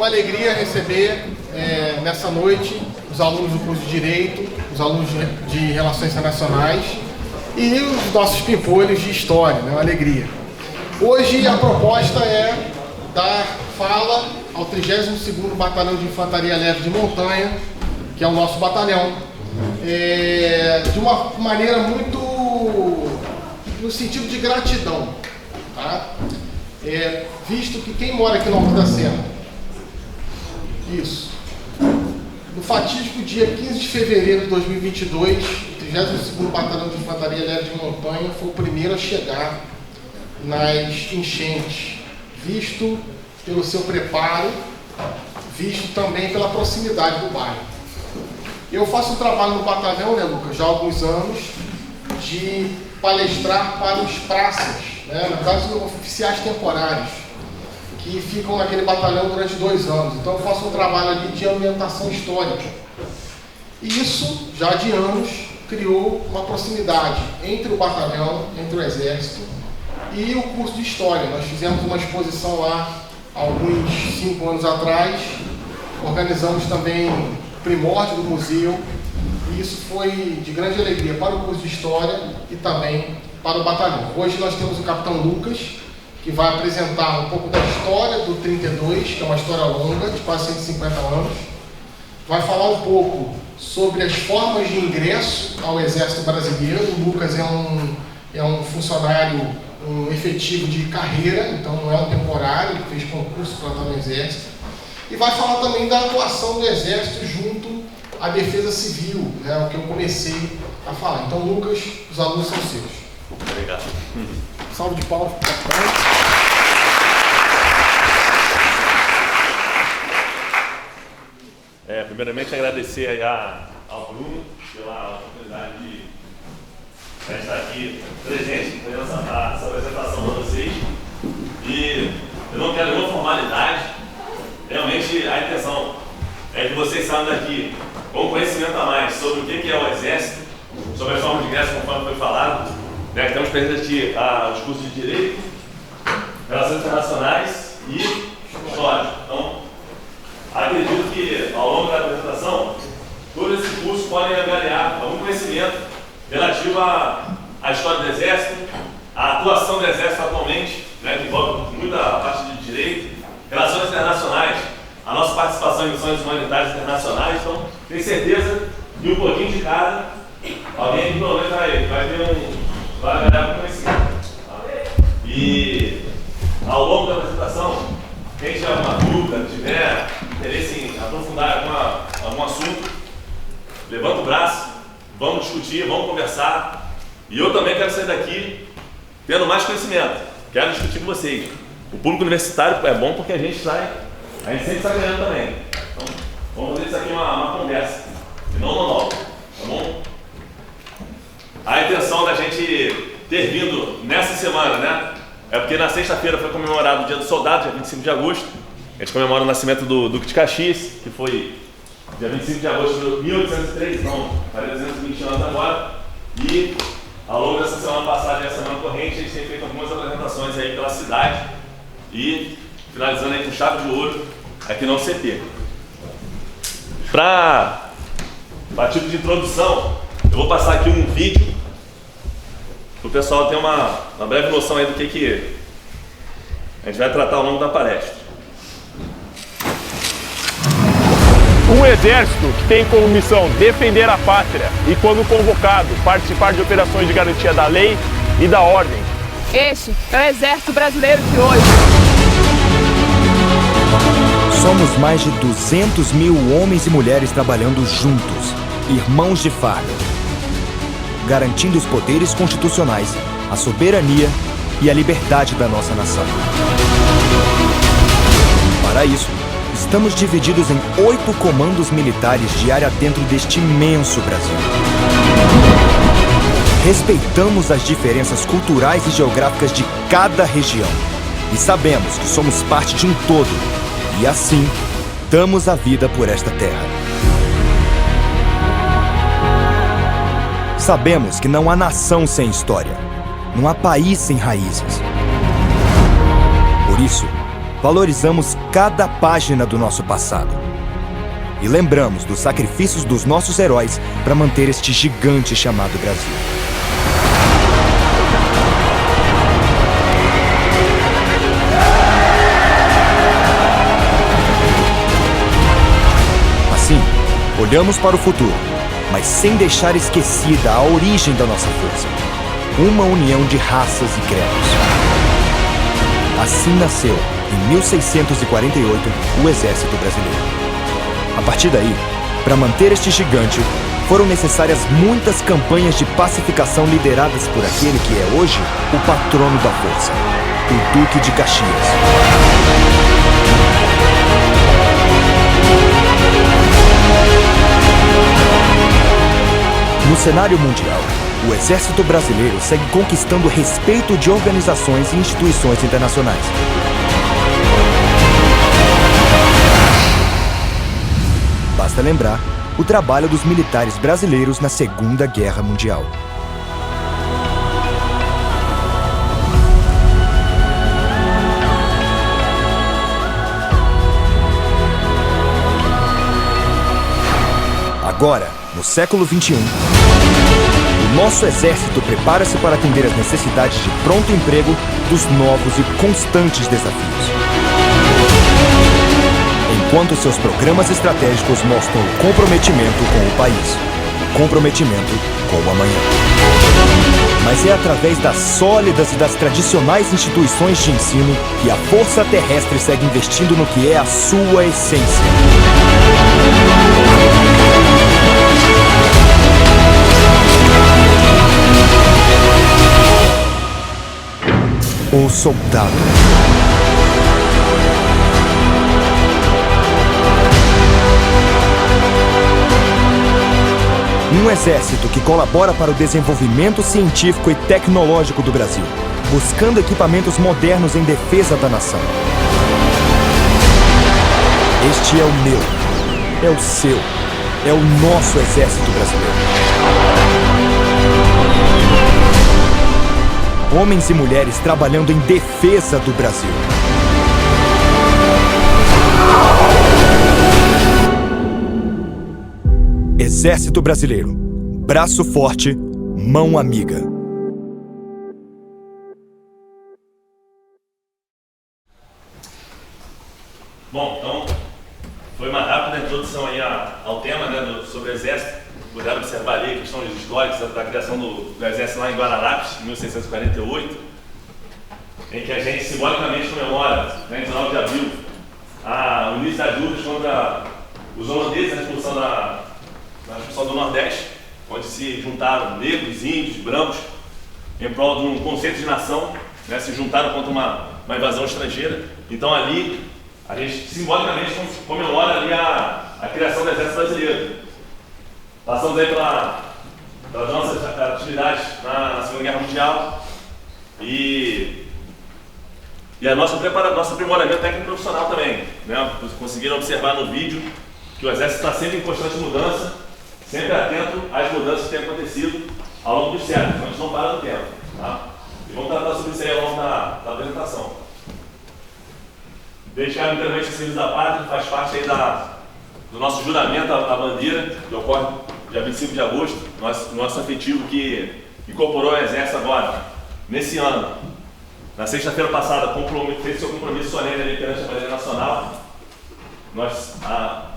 uma alegria receber nessa noite os alunos do curso de Direito, os alunos de Relações Internacionais e os nossos pimpolhos de História, né? Uma alegria. Hoje a proposta é dar fala ao 32º Batalhão de Infantaria Leve de Montanha, que é o nosso batalhão, de uma maneira muito no sentido de gratidão, tá? Visto que quem mora aqui no Alto da Serra, isso, no fatídico dia 15 de fevereiro de 2022, o 32º Batalhão de Infantaria Leve de Montanha foi o primeiro a chegar nas enchentes, visto pelo seu preparo, visto também pela proximidade do bairro. Eu faço um trabalho no batalhão, né, Lucas, já há alguns anos, de palestrar para os praças, né, no caso, oficiais temporários, que ficam naquele batalhão durante 2 anos. Então eu faço um trabalho ali de ambientação histórica. E isso, já de anos, criou uma proximidade entre o batalhão, entre o Exército e o curso de História. Nós fizemos uma exposição lá há alguns 5 anos atrás, organizamos também o primórdio do museu, e isso foi de grande alegria para o curso de História e também para o batalhão. Hoje nós temos o Capitão Lucas, que vai apresentar um pouco da história do 32, que é uma história longa, de quase 150 anos. Vai falar um pouco sobre as formas de ingresso ao Exército Brasileiro. O Lucas é um funcionário, um efetivo de carreira, então não é um temporário, ele fez concurso para estar no Exército. E vai falar também da atuação do Exército junto à Defesa Civil, né, o que eu comecei a falar. Então, Lucas, os alunos são seus. Obrigado. Salve de palmas para o capitão. Primeiramente, agradecer aí ao Bruno pela oportunidade de estar aqui presente nessa apresentação para vocês. E eu não quero nenhuma formalidade, realmente a intenção é que vocês saiam daqui com conhecimento a mais sobre o que é o Exército, sobre as formas de ingresso, conforme foi falado. Temos presente aqui os cursos de Direito, Relações Internacionais e História. Então, acredito que ao longo da apresentação, todos esses cursos podem angariar algum conhecimento relativo à história do Exército, à atuação do Exército atualmente, né, que envolve muita parte de Direito, Relações Internacionais, a nossa participação em missões humanitárias internacionais. Então, tenho certeza que um pouquinho de cada, alguém aqui pelo menos vai ganhar um conhecimento. E ao longo da apresentação, quem tiver alguma dúvida, tiver interesse em aprofundar algum assunto, levanta o braço, vamos discutir, vamos conversar. E eu também quero sair daqui tendo mais conhecimento, quero discutir com vocês. O público universitário é bom porque a gente sempre está ganhando também. Então, vamos fazer isso aqui uma conversa, e não monólogo, tá bom? A intenção da gente ter vindo nessa semana, né? É porque na sexta-feira foi comemorado o Dia do Soldado, dia 25 de agosto. A gente comemora o nascimento do Duque de Caxias, que foi dia 25 de agosto de 1803, então, faz 220 anos agora. E ao longo dessa semana passada e a semana corrente, a gente tem feito algumas apresentações aí pela cidade. E finalizando aí com chave de ouro aqui no CP. Para título de introdução, eu vou passar aqui um vídeo para o pessoal ter uma breve noção aí do que a gente vai tratar ao longo da palestra. Um exército que tem como missão defender a pátria e, quando convocado, participar de operações de garantia da lei e da ordem. Este é o Exército Brasileiro de hoje. Somos mais de 200 mil homens e mulheres trabalhando juntos, irmãos de farda, garantindo os poderes constitucionais, a soberania e a liberdade da nossa nação. Para isso, estamos divididos em 8 comandos militares de área dentro deste imenso Brasil. Respeitamos as diferenças culturais e geográficas de cada região e sabemos que somos parte de um todo e, assim, damos a vida por esta terra. Sabemos que não há nação sem história, não há país sem raízes. Por isso, valorizamos cada página do nosso passado. E lembramos dos sacrifícios dos nossos heróis para manter este gigante chamado Brasil. Assim, olhamos para o futuro, mas sem deixar esquecida a origem da nossa força. Uma união de raças e credos. Assim nasceu, em 1648, o Exército Brasileiro. A partir daí, para manter este gigante, foram necessárias muitas campanhas de pacificação lideradas por aquele que é hoje o patrono da força, o Duque de Caxias. No cenário mundial, o Exército Brasileiro segue conquistando o respeito de organizações e instituições internacionais. Basta lembrar o trabalho dos militares brasileiros na Segunda Guerra Mundial. Agora, no século XXI, o nosso exército prepara-se para atender as necessidades de pronto emprego dos novos e constantes desafios. Enquanto seus programas estratégicos mostram o comprometimento com o país, o comprometimento com o amanhã. Mas é através das sólidas e das tradicionais instituições de ensino que a Força Terrestre segue investindo no que é a sua essência. O soldado. Um exército que colabora para o desenvolvimento científico e tecnológico do Brasil, buscando equipamentos modernos em defesa da nação. Este é o meu, é o seu, é o nosso exército brasileiro. Homens e mulheres trabalhando em defesa do Brasil. Exército Brasileiro. Braço forte, mão amiga. Bom, então, foi uma rápida introdução aí ao tema, né, sobre o Exército. Puderam observar ali questões históricas da criação do Exército lá em Guararapes, em 1648, em que a gente simbolicamente comemora, né, em 19 de abril, o início das lutas contra os holandeses na expulsão do Nordeste, onde se juntaram negros, índios, brancos, em prol de um conceito de nação, né, se juntaram contra uma invasão estrangeira. Então ali, a gente simbolicamente comemora ali a criação do Exército Brasileiro. Passamos aí pelas nossas atividades na Segunda Guerra Mundial e nosso aprimoramento técnico profissional também, né? Vocês conseguiram observar no vídeo que o Exército está sempre em constante mudança, sempre atento às mudanças que têm acontecido ao longo dos séculos, a gente não para no tempo, tá? E vamos tratar sobre isso aí ao longo da apresentação. Dedicar o intervento ao serviço da pátria faz parte aí do nosso juramento à bandeira, que ocorre dia 25 de agosto, nosso afetivo que incorporou o Exército agora, nesse ano. Na sexta-feira passada, fez seu compromisso solene ali perante a bandeira nacional.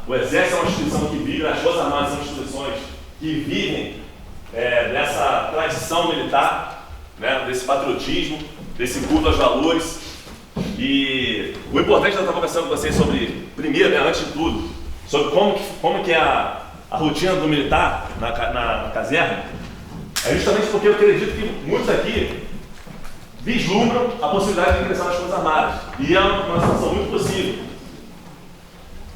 O Exército é uma instituição que vive, as Forças Armadas são instituições que vivem dessa tradição militar, né, desse patriotismo, desse culto aos valores. E o importante é estar conversando com vocês sobre, primeiro, né, antes de tudo, sobre como que é a rotina do militar na caserna, é justamente porque eu acredito que muitos aqui vislumbram a possibilidade de ingressar nas Forças Armadas. E é uma situação muito possível.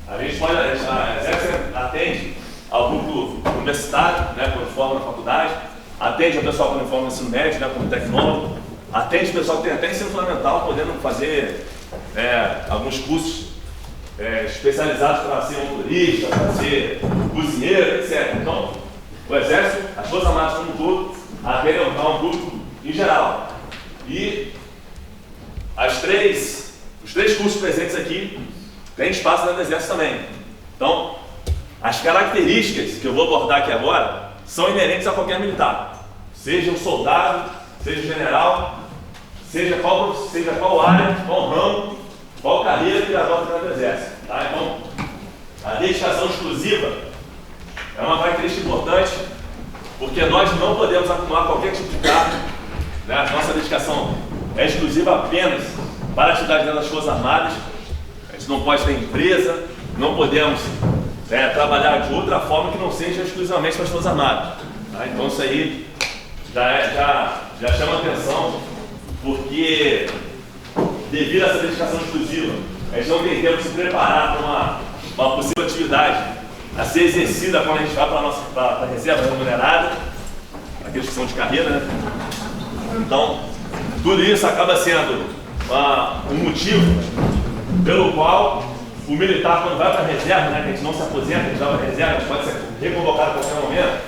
A Exército atende ao grupo universitário, né, quando forma na faculdade, atende ao pessoal quando forma no ensino médio, né, como tecnólogo, atende o pessoal que tem até ensino fundamental, podendo fazer alguns cursos especializados para ser motorista, para ser cozinheiro, etc. Então, o Exército, as Forças Armadas como um todo, atendem a um público em geral. E os Os 3 cursos presentes aqui têm espaço dentro do Exército também. Então, as características que eu vou abordar aqui agora são inerentes a qualquer militar. Seja um soldado, seja um general, seja qual área, qual ramo, qual carreira que adota dentro do Exército. Tá? Então, a dedicação exclusiva é uma característica importante, porque nós não podemos acumular qualquer tipo de cargo. Né? A nossa dedicação é exclusiva apenas para a atividade dentro das Forças Armadas. A gente não pode ter empresa, não podemos trabalhar de outra forma que não seja exclusivamente para as Forças Armadas. Tá? Então isso aí já chama atenção, porque devido a essa dedicação exclusiva, a gente não tem tempo de se preparar para uma possível atividade a ser exercida quando a gente vai para a reserva remunerada, aqueles que são de carreira, né? Então, tudo isso acaba sendo um motivo pelo qual o militar, quando vai para a reserva, né, que a gente não se aposenta, a gente vai para a reserva, pode ser reconvocado a qualquer momento,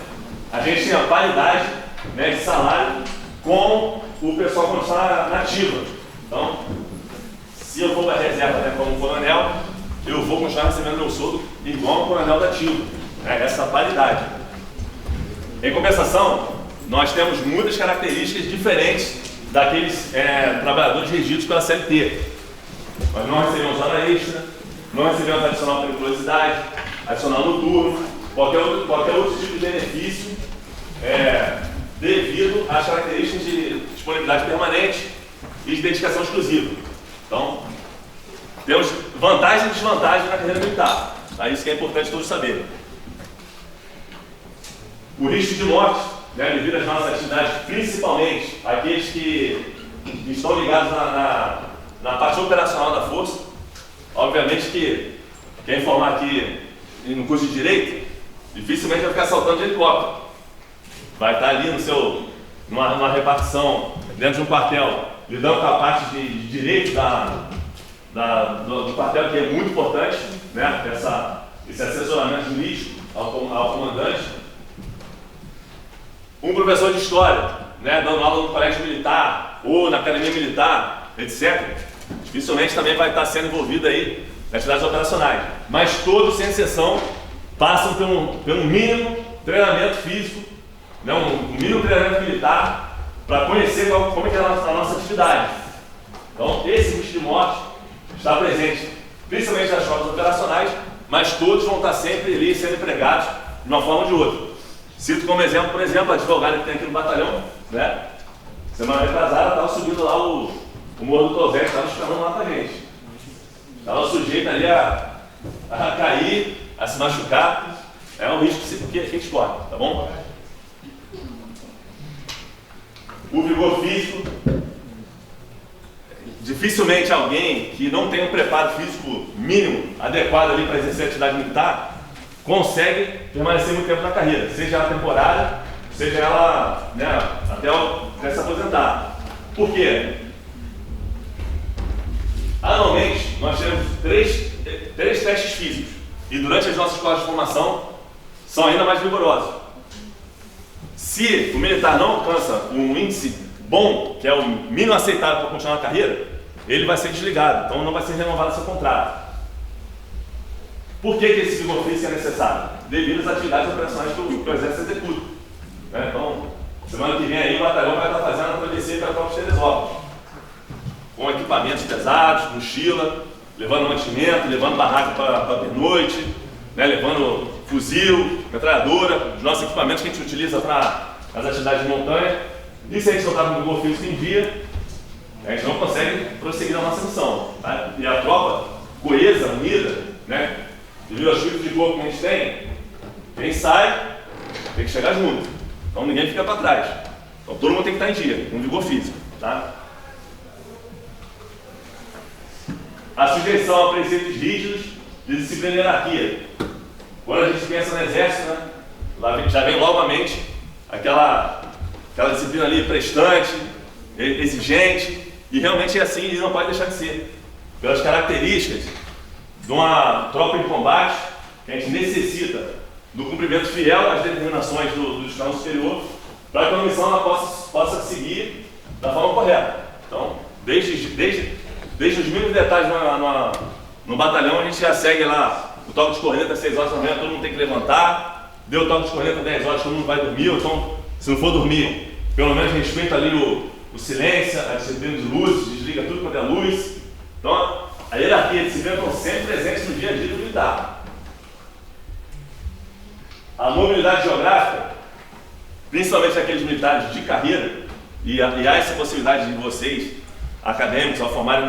a gente tem a paridade, né, de salário com o pessoal quando está na ativa. Então, se eu for para a reserva, né, como coronel, eu vou continuar recebendo meu soldo igual ao coronel da ativa. Essa paridade. Em compensação, nós temos muitas características diferentes daqueles trabalhadores regidos pela CLT. Nós não recebemos hora extra, não recebemos adicional periculosidade, adicional noturno, qualquer outro tipo de benefício devido às características de disponibilidade permanente e de dedicação exclusiva. Então, temos vantagens e desvantagens na carreira militar. Tá? Isso que é importante todos saberem. O risco de morte, né, devido às nossas atividades, principalmente aqueles que estão ligados na parte operacional da força. Obviamente que quem formar aqui no curso de Direito, dificilmente vai ficar saltando de helicóptero. Vai estar ali numa repartição dentro de um quartel, lidando com a parte de direito do quartel, que é muito importante, né? Esse assessoramento jurídico ao comandante. Um professor de história, né, dando aula no colégio militar ou na academia militar, etc., dificilmente também vai estar sendo envolvido aí nas atividades operacionais. Mas todos, sem exceção, passam pelo mínimo treinamento físico, né, um mínimo treinamento militar, para conhecer como é que é a nossa atividade. Então, esse risco de morte está presente, principalmente nas tropas operacionais, mas todos vão estar sempre ali sendo empregados de uma forma ou de outra. Cito como exemplo, por exemplo, a advogada que tem aqui no batalhão, né? Semana retrasada, estava subindo lá o Morro do Tosé, estava esperando lá pra gente. Estava sujeito ali a cair, a se machucar. É um risco que a gente corre, tá bom? O vigor físico. Dificilmente alguém que não tem um preparo físico mínimo adequado ali para exercer a atividade militar consegue permanecer muito tempo na carreira, seja ela temporária, seja ela, né, até se aposentar. Por quê? Anualmente, nós temos três testes físicos e durante as nossas escolas de formação são ainda mais rigorosos. Se o militar não alcança um índice bom, que é o mínimo aceitável para continuar na carreira, ele vai ser desligado, então não vai ser renovado seu contrato. Por que esse vigor físico é necessário? Devido às atividades operacionais que o Exército executa. Então, semana que vem aí o batalhão vai estar fazendo a travessia pela própria Teresópolis, com equipamentos pesados, mochila, levando mantimento, levando barraca para pernoite, né, levando fuzil, metralhadora, os nossos equipamentos que a gente utiliza para as atividades de montanha. E se a gente não está com vigor físico em dia, a gente não consegue prosseguir na nossa missão. Tá? E a tropa coesa, unida, né, devido aos tipos de corpo que a gente tem, quem sai tem que chegar junto. Então ninguém fica para trás. Então todo mundo tem que estar em dia, com vigor físico. Tá? A sujeição a preceitos rígidos de disciplina e hierarquia. Quando a gente pensa no Exército, né, já vem logo à mente aquela disciplina ali prestante, exigente, e realmente é assim e não pode deixar de ser. Pelas características de uma tropa em combate, que a gente necessita do cumprimento fiel às determinações do escalão superior, para que a missão ela possa seguir da forma correta. Então, desde desde os mínimos detalhes no batalhão, a gente já segue lá o toque de corneta às 6 horas da manhã, todo mundo tem que levantar, deu o toque de corneta às 10 horas, todo mundo vai dormir, ou então, se não for dormir, pelo menos respeita ali o silêncio, a disciplina de luz, desliga tudo quanto é luz. Então, a hierarquia e a disciplina estão sempre presentes no dia a dia do militar. A mobilidade geográfica, principalmente aqueles militares de carreira, e há essa possibilidade de vocês, acadêmicos, ao formarem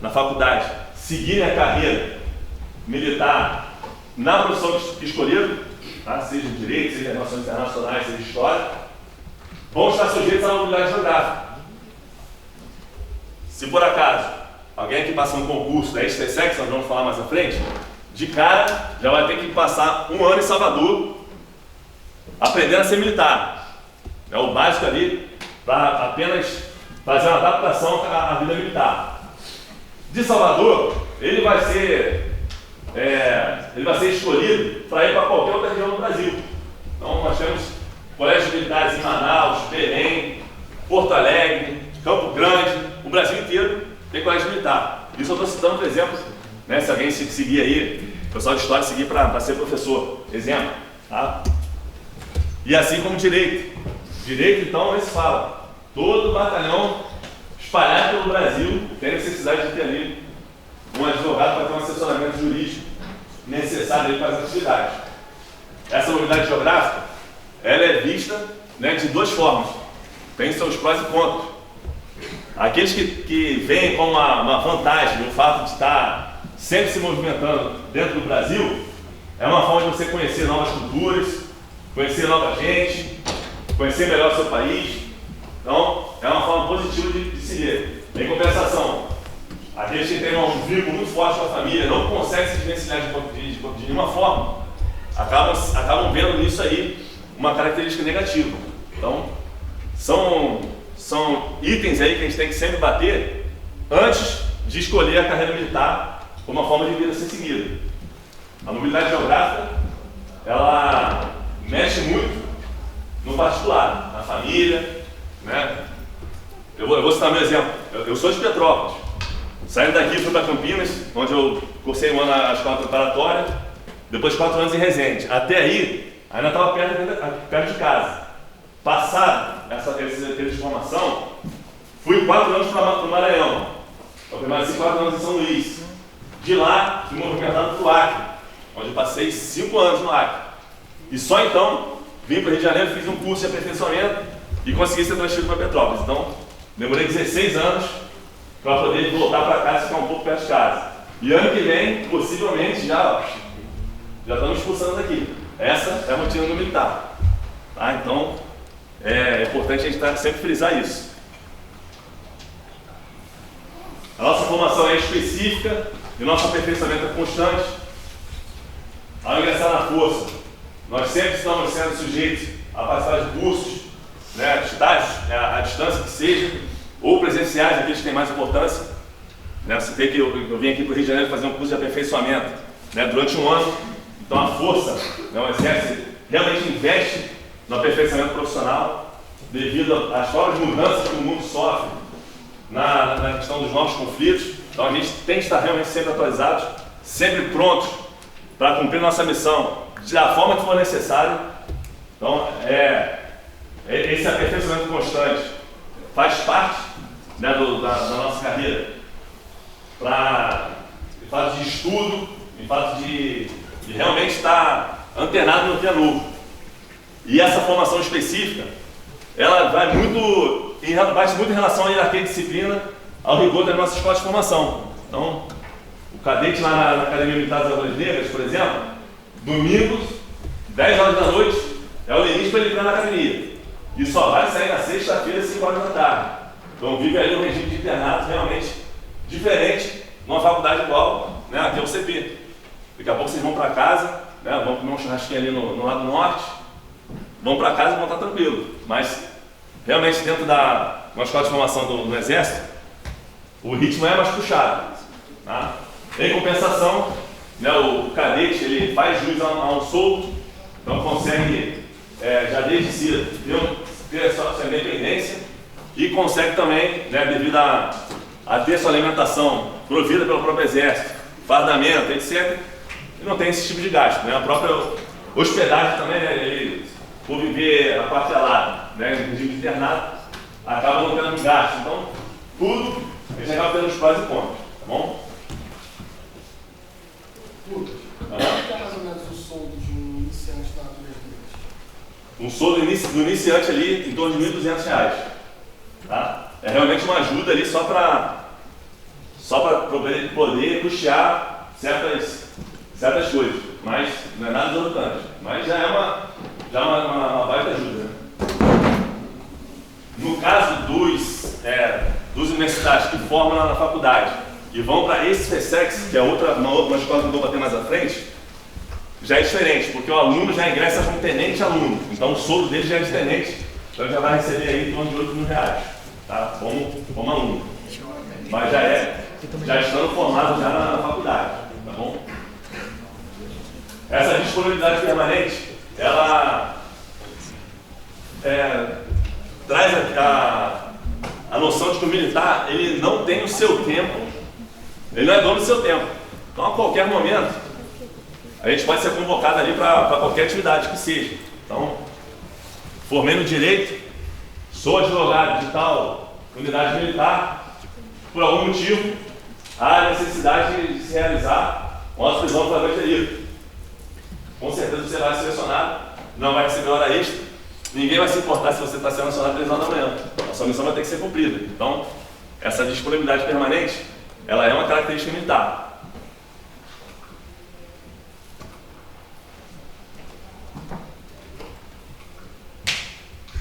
na faculdade, seguirem a carreira militar na profissão que escolheram, tá? Seja direito, seja relações internacionais, seja história, vão estar sujeitos à mobilidade geográfica. Se por acaso alguém aqui passa um concurso da STSEC, nós vamos falar mais à frente, de cara já vai ter que passar 1 ano em Salvador aprendendo a ser militar. É o básico ali para apenas fazer uma adaptação à vida militar. De Salvador, ele vai ser escolhido para ir para qualquer outra região do Brasil. Então nós temos colégios militares em Manaus, Belém, Porto Alegre, Campo Grande, o Brasil inteiro tem colégio militar. Isso eu estou citando por exemplo, né, se alguém seguir aí, o pessoal de história seguir para ser professor, exemplo. Tá? E assim como direito. Direito, então, esse fala. Todo batalhão espalhado pelo Brasil tem necessidade de ter ali um advogado para ter um assessoramento jurídico necessário para as atividades. Essa mobilidade geográfica, ela é vista, né, de 2 formas. Tem seus prós e contras. Aqueles que veem como uma vantagem o fato de estar sempre se movimentando dentro do Brasil, é uma forma de você conhecer novas culturas, conhecer nova gente, conhecer melhor o seu país. Então, é uma forma positiva de se ver. Em compensação, aqueles que têm um vínculo muito forte com a família, não conseguem se desvencilhar de nenhuma forma, acabam vendo nisso aí uma característica negativa. Então, são itens aí que a gente tem que sempre bater antes de escolher a carreira militar como uma forma de vida a ser seguida. A mobilidade geográfica, ela mexe muito no particular, na família, né? Eu vou citar meu exemplo. Eu sou de Petrópolis. Saindo daqui, fui para Campinas, onde eu cursei 1 ano na escola preparatória, depois 4 anos em Resende. Até aí, ainda estava perto de casa. Passado esse período de formação, fui 4 anos para o Maranhão. Eu permaneci 4 anos em São Luís. De lá, fui movimentado para o Acre, onde eu passei 5 anos no Acre. E só então, vim para o Rio de Janeiro, fiz um curso de aperfeiçoamento e consegui ser transferido para Petrópolis. Então, demorei 16 anos para poder voltar para casa e ficar um pouco perto de casa. E ano que vem, possivelmente, já estamos expulsando daqui. Essa é a rotina do militar. Tá? Então, é importante a gente sempre frisar isso. A nossa formação é específica e o nosso aperfeiçoamento é constante. Ao ingressar na força, nós sempre estamos sendo sujeitos a participar de cursos, né, estágios, à distância que seja, ou presenciais, aqueles que têm mais importância. Né, você vê que eu vim aqui para o Rio de Janeiro fazer um curso de aperfeiçoamento, né, durante 1 ano. Então a força, né, o Exército, realmente investe no aperfeiçoamento profissional devido às formas de mudança que o mundo sofre na questão dos novos conflitos. Então a gente tem que estar realmente sempre atualizados, sempre prontos para cumprir nossa missão da forma que for necessário. Então esse aperfeiçoamento constante faz parte, né, da nossa carreira, em fato de estudo, em fato de realmente estar antenado no que é novo. E essa formação específica, ela vai muito em relação à hierarquia de disciplina, ao rigor da nossa escola de formação. Então, o cadete lá na Academia Militar das Águas Negras, por exemplo, domingos, 10 horas da noite, é o limite para ele entrar na academia. E só vai sair na sexta-feira, 5 horas da tarde. Então, vive ali um regime de internato realmente diferente, numa faculdade igual, né, aqui é o CP. Daqui a pouco vocês vão para casa, né, vão comer um churrasquinho ali no lado norte, vão para casa e vão estar tranquilo. Mas, realmente, dentro da escola de formação do Exército, o ritmo é mais puxado. Tá? Em compensação, né, o cadete ele faz jus a um solto, então consegue, já desde cedo, ter a sua independência e consegue também, né, devido a ter sua alimentação provida pelo próprio exército, fardamento, etc. E não tem esse tipo de gasto, né? A própria hospedagem também, né? Ele, por viver a parte alada, né? No regime de internato, acaba não tendo gasto. Então, tudo a gente acaba tendo os prós e contras, tá bom? Lucas, quanto é mais ou menos o soldo de um iniciante na Brasileiros? Um soldo do iniciante ali em torno de R$ 1.200, tá? É realmente uma ajuda ali só para poder custear certas coisas, mas não é nada exorbitante, mas já é uma baita ajuda, né? No caso dos universitários que formam lá na faculdade e vão para esse FESEX, que é uma escola que eu vou bater mais à frente, já é diferente, porque o aluno já ingressa como tenente aluno, então o soldo dele já é de tenente, então ele já vai receber aí em torno de R$ 8.000, tá? Como aluno, mas já estando formado já na faculdade, tá bom? Essa disponibilidade permanente, ela traz a noção de que o militar, ele não tem o seu tempo, ele não é dono do seu tempo. Então, a qualquer momento, a gente pode ser convocado ali para qualquer atividade que seja. Então, formei no direito, sou advogado de tal unidade militar, por algum motivo, há necessidade de se realizar uma prisão flagrante delito. Com certeza você vai ser selecionado, não vai receber hora extra, ninguém vai se importar se você está sendo selecionado às 3 horas da manhã. A sua missão vai ter que ser cumprida. Então, essa disponibilidade permanente, ela é uma característica militar.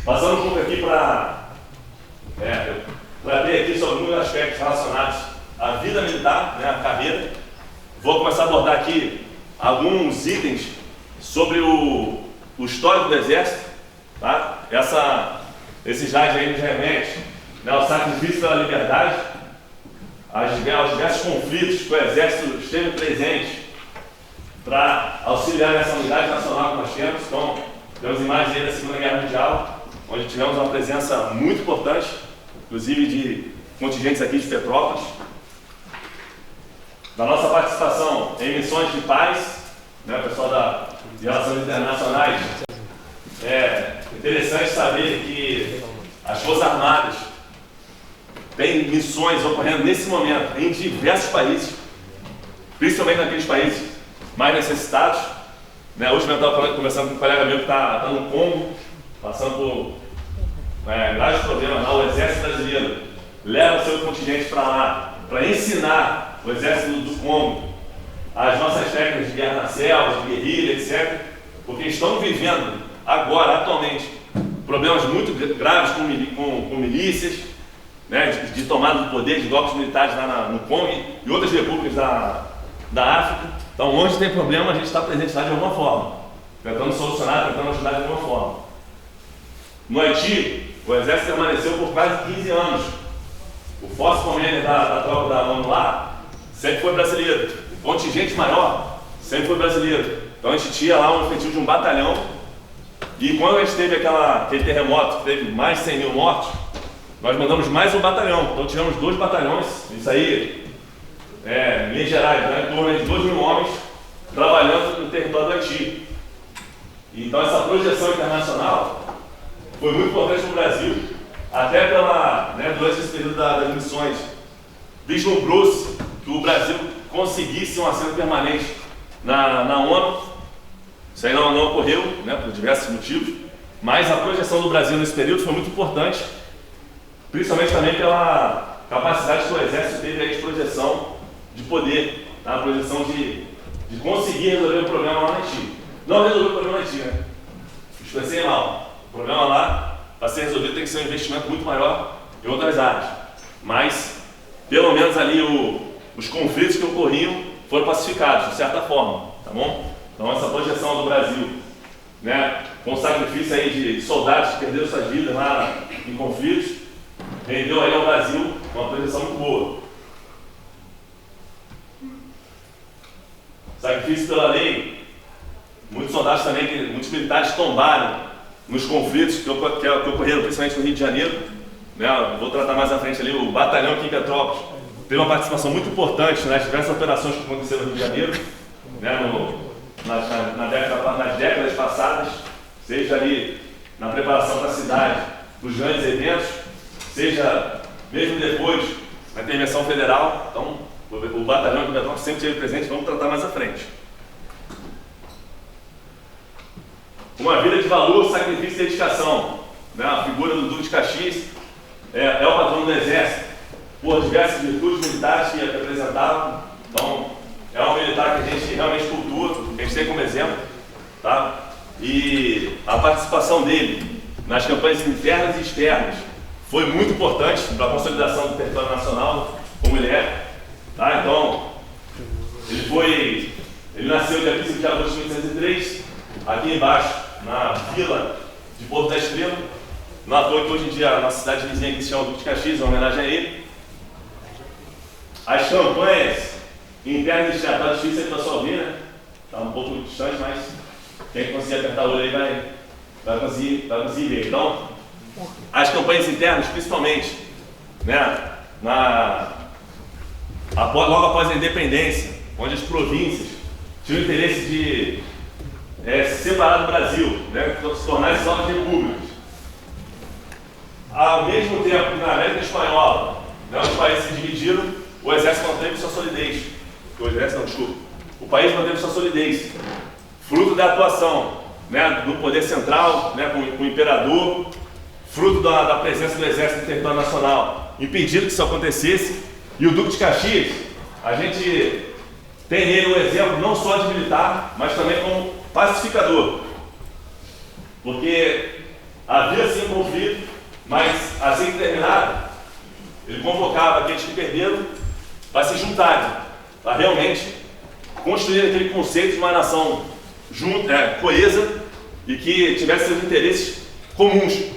Passando um pouco aqui para tratei aqui sobre alguns aspectos relacionados à vida militar, né, à carreira. Vou começar a abordar aqui alguns itens sobre o histórico do Exército, tá? Esse slide aí nos remete, né, ao sacrifício pela liberdade, aos diversos conflitos que o Exército esteve presente para auxiliar nessa unidade nacional que nós temos. Então, temos imagens aí da Segunda Guerra Mundial, onde tivemos uma presença muito importante, inclusive de contingentes aqui de Petrópolis. Da nossa participação em missões de paz, né, pessoal de Relações Internacionais, é interessante saber que as Forças Armadas têm missões ocorrendo nesse momento em diversos países, principalmente naqueles países mais necessitados. Né, hoje eu estava conversando com um colega meu que está no Congo, passando por graves problemas lá. O Exército Brasileiro leva seu contingente para lá, para ensinar o Exército do Congo as nossas técnicas de guerra na selva, de guerrilha, etc. Porque estão vivendo agora, atualmente, problemas muito graves com milícias, né, de tomada do poder, de golpes militares lá no Congo e outras repúblicas da África. Então, onde tem problema, a gente está presente lá de alguma forma, tentando solucionar, tentando ajudar de alguma forma. No Haiti, o Exército permaneceu por quase 15 anos. O Force Commander da tropa da ONU lá sempre foi brasileiro. O contingente maior sempre foi brasileiro. Então a gente tinha lá um efetivo de um batalhão. E quando a gente teve aquele terremoto que teve mais de 100 mil mortos, nós mandamos mais um batalhão. Então tivemos 2 batalhões, isso aí, em linhas gerais, né, em torno de 2.000 homens trabalhando no território do Haiti. Então essa projeção internacional foi muito importante para o Brasil, até durante esse período das missões, vislumbrou-se que o Brasil conseguisse um assento permanente na ONU. Isso aí não ocorreu, né, por diversos motivos, mas a projeção do Brasil nesse período foi muito importante, principalmente também pela capacidade que o Exército teve aí de projeção de poder, tá? A projeção de conseguir resolver o problema lá no Haiti. Não resolveu o problema no Haiti, né? Expressei mal. O problema lá, para ser resolvido, tem que ser um investimento muito maior em outras áreas. Mas, pelo menos ali, os conflitos que ocorriam foram pacificados, de certa forma, tá bom? Então, essa projeção do Brasil, né, com o sacrifício aí de soldados que perderam suas vidas lá em conflitos, rendeu aí ao Brasil uma projeção muito boa. Sacrifício pela lei, muitos soldados também, muitos militares tombaram nos conflitos que ocorreram principalmente no Rio de Janeiro, né, vou tratar mais à frente ali, o batalhão aqui em Petrópolis teve uma participação muito importante nas diversas operações que aconteceram no Rio de Janeiro, né, nas décadas passadas, seja ali na preparação da cidade, dos grandes eventos, seja mesmo depois na intervenção federal. Então, o batalhão de Petrópolis sempre esteve presente, vamos tratar mais à frente. Uma vida de valor, sacrifício e dedicação. Né? A figura do Duque de Caxias é o patrono do Exército, por diversas virtudes militares que apresentavam. Então, é um militar que a gente realmente cultua, que a gente tem como exemplo. Tá? E a participação dele nas campanhas internas e externas foi muito importante para a consolidação do território nacional, como ele é. Tá? Então, ele nasceu dia 15 de agosto de 1803, aqui embaixo, na vila de Porto da Estrela. Não à toa que hoje em dia a nossa cidade vizinha aqui se chama Duque de Caxias, em homenagem a ele. As campanhas internas e externas, está difícil aí para só ouvir, né? Está um pouco distante, mas quem conseguir apertar o olho aí vai conseguir ver. Então, as campanhas internas, principalmente, né, logo após a independência, onde as províncias tinham o interesse de se separar do Brasil, né, se tornar novas repúblicas. Ao mesmo tempo que na América Espanhola, né, os países se dividiram, o exército manteve sua solidez. O país manteve sua solidez, fruto da atuação, né, do poder central, né, com o imperador, fruto da presença do exército no território nacional, impedindo que isso acontecesse. E o Duque de Caxias, a gente tem nele um exemplo não só de militar, mas também como pacificador. Porque havia sim um conflito, mas assim que terminado, ele convocava aqueles que perderam para se juntarem, para realmente construir aquele conceito de uma nação coesa e que tivesse seus interesses comuns.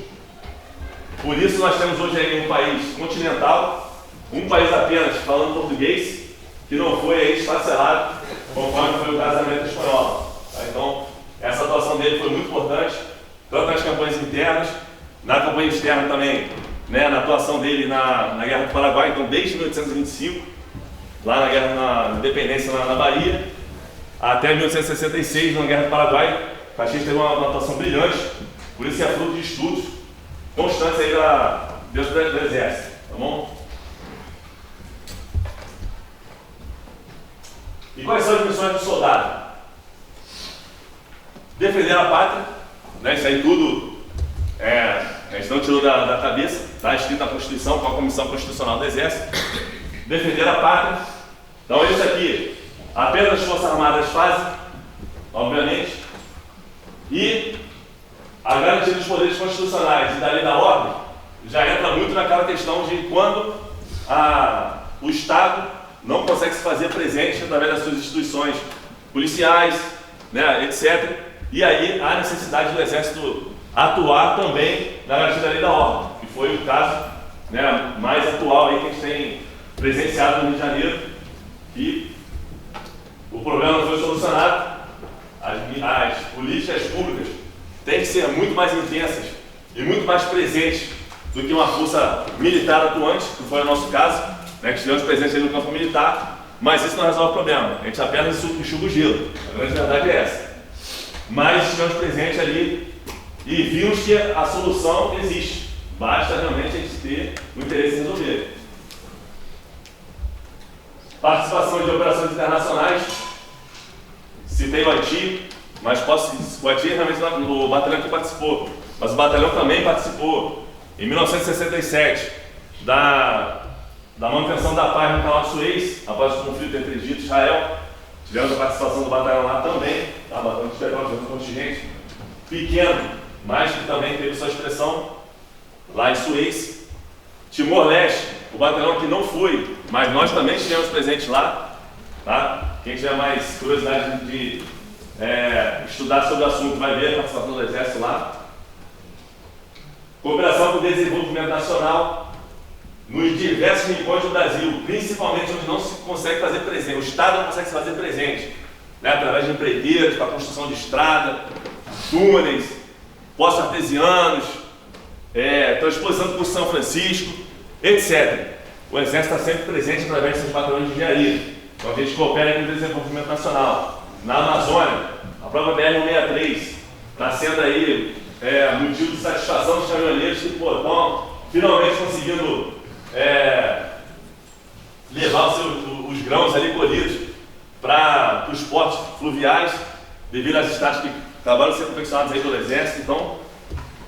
Por isso nós temos hoje aí um país continental, um país apenas falando português, que não foi aí esfacelado, conforme foi o caso da América Espanhola. Tá? Então, essa atuação dele foi muito importante, tanto nas campanhas internas, na campanha externa também, né, na atuação dele na Guerra do Paraguai, então desde 1825, lá na Guerra na Independência na Bahia, até 1866, na Guerra do Paraguai. Caxias teve uma atuação brilhante, por isso é fruto de estudos constantes aí dentro do Exército, tá bom? E quais são as missões do soldado? Defender a pátria, né? Isso aí tudo a gente não tirou da cabeça, está escrito na Constituição, com a Comissão Constitucional do Exército. Defender a pátria. Então isso aqui, apenas as Forças Armadas fazem, obviamente, e a garantia dos poderes constitucionais e da lei da ordem já entra muito naquela questão de quando o Estado não consegue se fazer presente através das suas instituições policiais, né, etc. E aí há necessidade do Exército atuar também na garantia da lei da ordem, que foi o caso, né, mais atual aí que a gente tem presenciado no Rio de Janeiro, e o problema não foi solucionado. As políticas públicas têm que ser muito mais intensas e muito mais presentes do que uma força militar atuante, que foi o nosso caso, né, que estivemos presentes aí no campo militar, mas isso não resolve o problema, a gente apenas enxuga o gelo, a grande verdade é essa. Mas estivemos presentes ali e vimos que a solução existe, basta realmente a gente ter o interesse em resolver. Participação de operações internacionais, citei o Haiti, mas o Haiti realmente o batalhão que participou, mas o batalhão também participou em 1967 da manutenção da paz no Canal de Suez, após o conflito entre Egito e Israel. Tivemos a participação do batalhão lá também, tá? Batalhão de Petrópolis, um contingente pequeno, mas que também teve sua expressão lá em Suez. Timor-Leste, o batalhão que não foi, mas nós também estivemos presentes lá. Tá? Quem tiver mais curiosidade de estudar sobre o assunto vai ver a participação do Exército lá. Cooperação com o desenvolvimento nacional nos diversos rincões do Brasil, principalmente onde não se consegue fazer presente, o Estado não consegue se fazer presente, né? Através de empreiteiros, para a construção de estrada, túneis, poços artesianos, transposição do curso São Francisco, etc. O Exército está sempre presente através desses batalhões de engenharia. Então a gente coopera com o desenvolvimento nacional. Na Amazônia, a própria BR-163 está sendo aí motivo de satisfação dos caminhoneiros que estão finalmente conseguindo levar os grãos ali colhidos para os portos fluviais, devido às estradas que acabaram sendo confeccionadas aí pelo Exército. Então,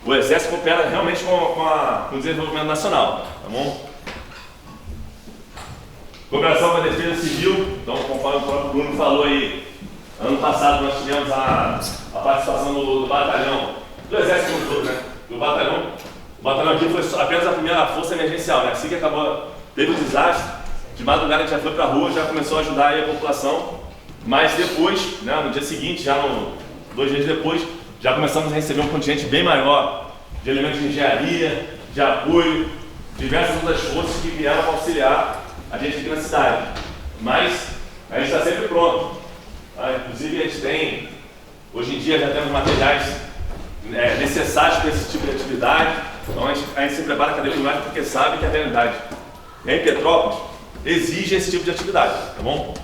o Exército coopera realmente com o desenvolvimento nacional, tá bom? Cooperação com a Defesa Civil, então, conforme o próprio Bruno falou aí, ano passado nós tivemos a participação do batalhão, do Exército como todo, né? O batalhão aqui foi apenas a primeira força emergencial, né? Assim que acabou, teve o desastre, de madrugada a gente já foi para a rua, já começou a ajudar aí a população, mas depois, né, no dia seguinte, 2 dias depois, já começamos a receber um contingente bem maior de elementos de engenharia, de apoio, diversas outras forças que vieram para auxiliar a gente aqui na cidade. Mas a gente está sempre pronto. Tá? Inclusive a gente tem, hoje em dia já temos materiais necessários para esse tipo de atividade. Então a gente se prepara cada vez mais porque sabe que a realidade em Petrópolis exige esse tipo de atividade, tá bom?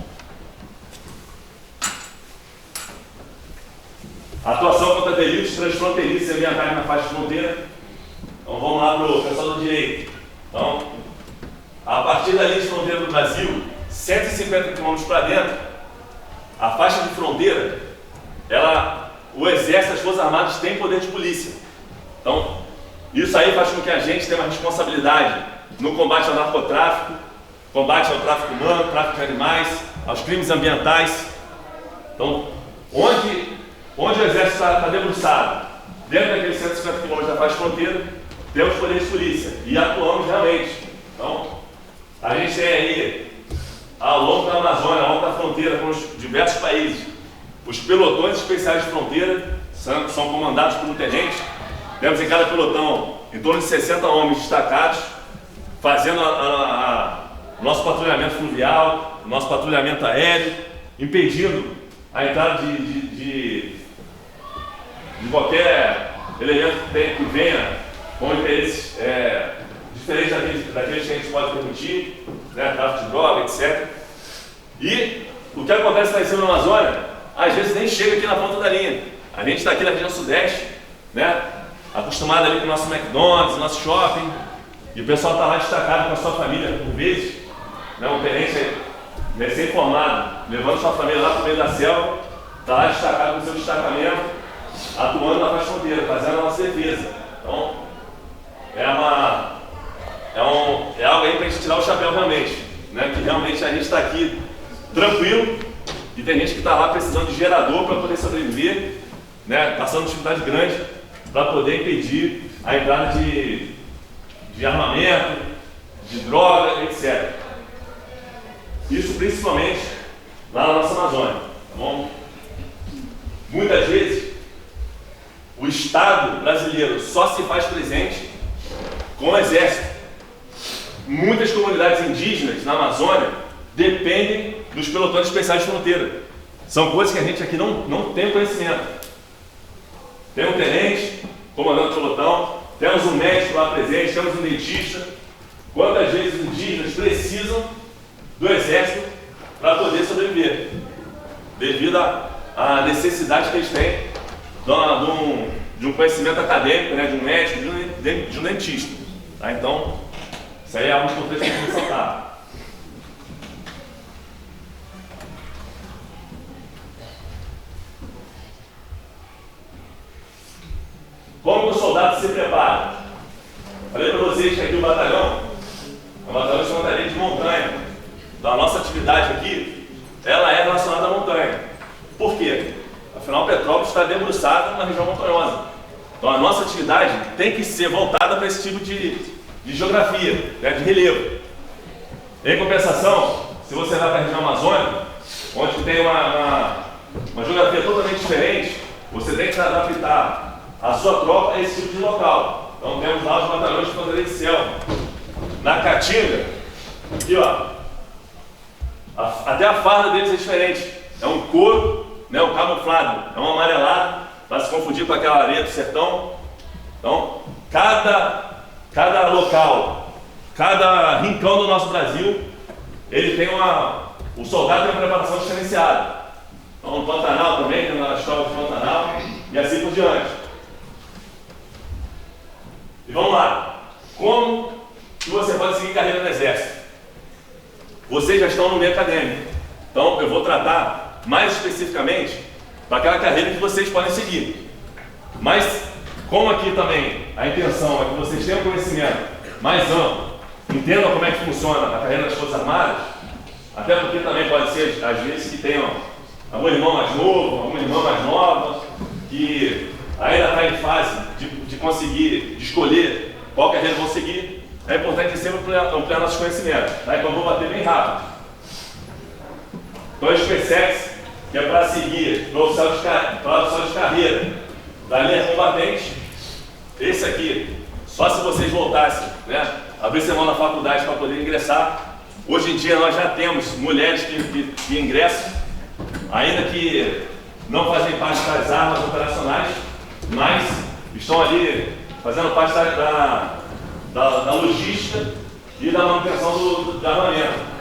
Atuação contra delitos transfronteiriços e ambientais na faixa de fronteira. Então vamos lá para o pessoal do direito. Então, a partir da linha de fronteira do Brasil, 150 km para dentro, a faixa de fronteira, o Exército e as Forças Armadas têm poder de polícia. Então, isso aí faz com que a gente tenha uma responsabilidade no combate ao narcotráfico, combate ao tráfico humano, tráfico de animais, aos crimes ambientais. Então, onde o Exército está debruçado, dentro daqueles 150 km da faixa de fronteira, temos poder de polícia e atuamos realmente. Então, a gente tem aí, ao longo da Amazônia, ao longo da fronteira com os diversos países, os pelotões especiais de fronteira são comandados por um tenente. Temos em cada pelotão em torno de 60 homens destacados, fazendo o nosso patrulhamento fluvial, o nosso patrulhamento aéreo, impedindo a entrada de qualquer elemento que venha com interesses diferentes daqueles que a gente pode permitir, né, tráfico de droga, etc. E o que acontece lá em cima na Amazônia, às vezes nem chega aqui na ponta da linha. A gente está aqui na região sudeste, né, acostumado ali com o nosso McDonald's, nosso shopping, e o pessoal está lá destacado com a sua família, por vezes, né, um tenente recém-formado, levando sua família lá para o meio da selva, está lá destacado com o seu destacamento, atuando na faixa fronteira, fazendo a nossa defesa. Então, é algo aí para a gente tirar o chapéu realmente, né? Que realmente a gente está aqui tranquilo e tem gente que está lá precisando de gerador para poder sobreviver, né? Passando dificuldade grande para poder impedir a entrada de armamento, de droga, etc. Isso principalmente lá na nossa Amazônia, tá bom? Muitas vezes o Estado brasileiro só se faz presente com o Exército. Muitas comunidades indígenas na Amazônia dependem dos pelotões especiais de fronteira. São coisas que a gente aqui não tem conhecimento. Tem um tenente comandando o pelotão, temos um médico lá presente, temos um dentista. Quantas vezes os indígenas precisam do Exército para poder sobreviver, devido à necessidade que eles têm de um conhecimento acadêmico, né, de um médico, de um dentista. Tá? Então, isso aí é algo importante para a gente ressaltar. Como o soldado se prepara? Falei para vocês que aqui o batalhão é um batalhão de infantaria de montanha. Então a nossa atividade aqui, ela é relacionada à montanha. Por quê? Afinal, Petrópolis está debruçada numa região montanhosa. Então a nossa atividade tem que ser voltada para esse tipo de geografia, né, de relevo. Em compensação, se você vai para a região amazônica, onde tem uma geografia totalmente diferente, você tem que adaptar a sua tropa a esse tipo de local. Então temos lá os batalhões de infantaria de selva. Na Caatinga, aqui ó, até a farda deles é diferente. É um couro, né, um camuflado, é um amarelado, para se confundir com aquela areia do sertão. Então, cada local, cada rincão do nosso Brasil, ele tem o soldado tem uma preparação diferenciada. Então, no Pantanal também, tem uma escola de Pantanal, e assim por diante. E vamos lá. Como que você pode seguir carreira no Exército? Vocês já estão no meio acadêmico. Então, eu vou tratar mais especificamente para aquela carreira que vocês podem seguir. Mas, como aqui também a intenção é que vocês tenham conhecimento mais amplo, entendam como é que funciona a carreira das Forças Armadas, até porque também pode ser, às vezes, que tenham algum irmão mais novo, alguma irmã mais nova, que ainda está em fase de conseguir, de escolher qual carreira vão seguir. É importante sempre ampliar nossos conhecimentos. Tá? Então, eu vou bater bem rápido. Então, o SpaceX, que é para seguir para o oficial de carreira da linha combatente, esse aqui, só se vocês voltassem, né, abrissem mão na faculdade para poder ingressar. Hoje em dia nós já temos mulheres que ingressam, ainda que não fazem parte das armas operacionais, mas estão ali fazendo parte da logística e da manutenção do armamento.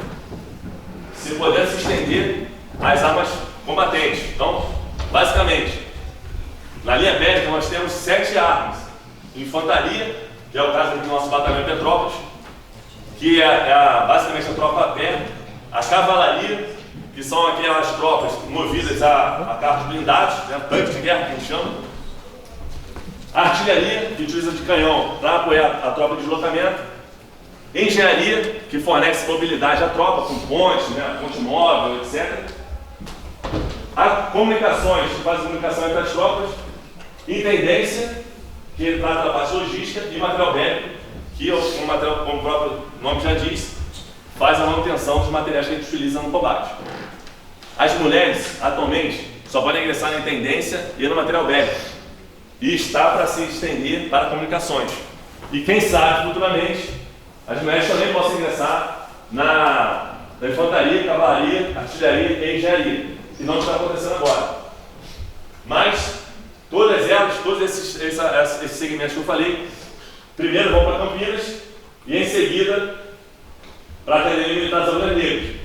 Se puder se estender às armas combatentes. Então, basicamente, na linha bélica nós temos 7 armas. Infantaria, que é o caso do nosso batalhão Petrópolis, que é basicamente a tropa a pé. A cavalaria, que são aquelas tropas movidas a carros blindados, né, tanques de guerra que a gente chama. A artilharia, que utiliza de canhão para apoiar a tropa de deslocamento. Engenharia, que fornece mobilidade à tropa, com pontes, né, ponte móvel, etc. A comunicações, que faz a comunicação entre as tropas. Intendência, que trata da parte logística, e material bélico, que, como o próprio nome já diz, faz a manutenção dos materiais que a gente utiliza no combate. As mulheres, atualmente, só podem ingressar na intendência e no material bélico, e está para se estender para comunicações. E quem sabe, futuramente, as mulheres também possam ingressar na infantaria, cavalaria, artilharia e engenharia, que não está acontecendo agora. Mas todas elas, todos esses segmentos que eu falei, primeiro vão para Campinas e em seguida para a Academia Militar das Águas Negras,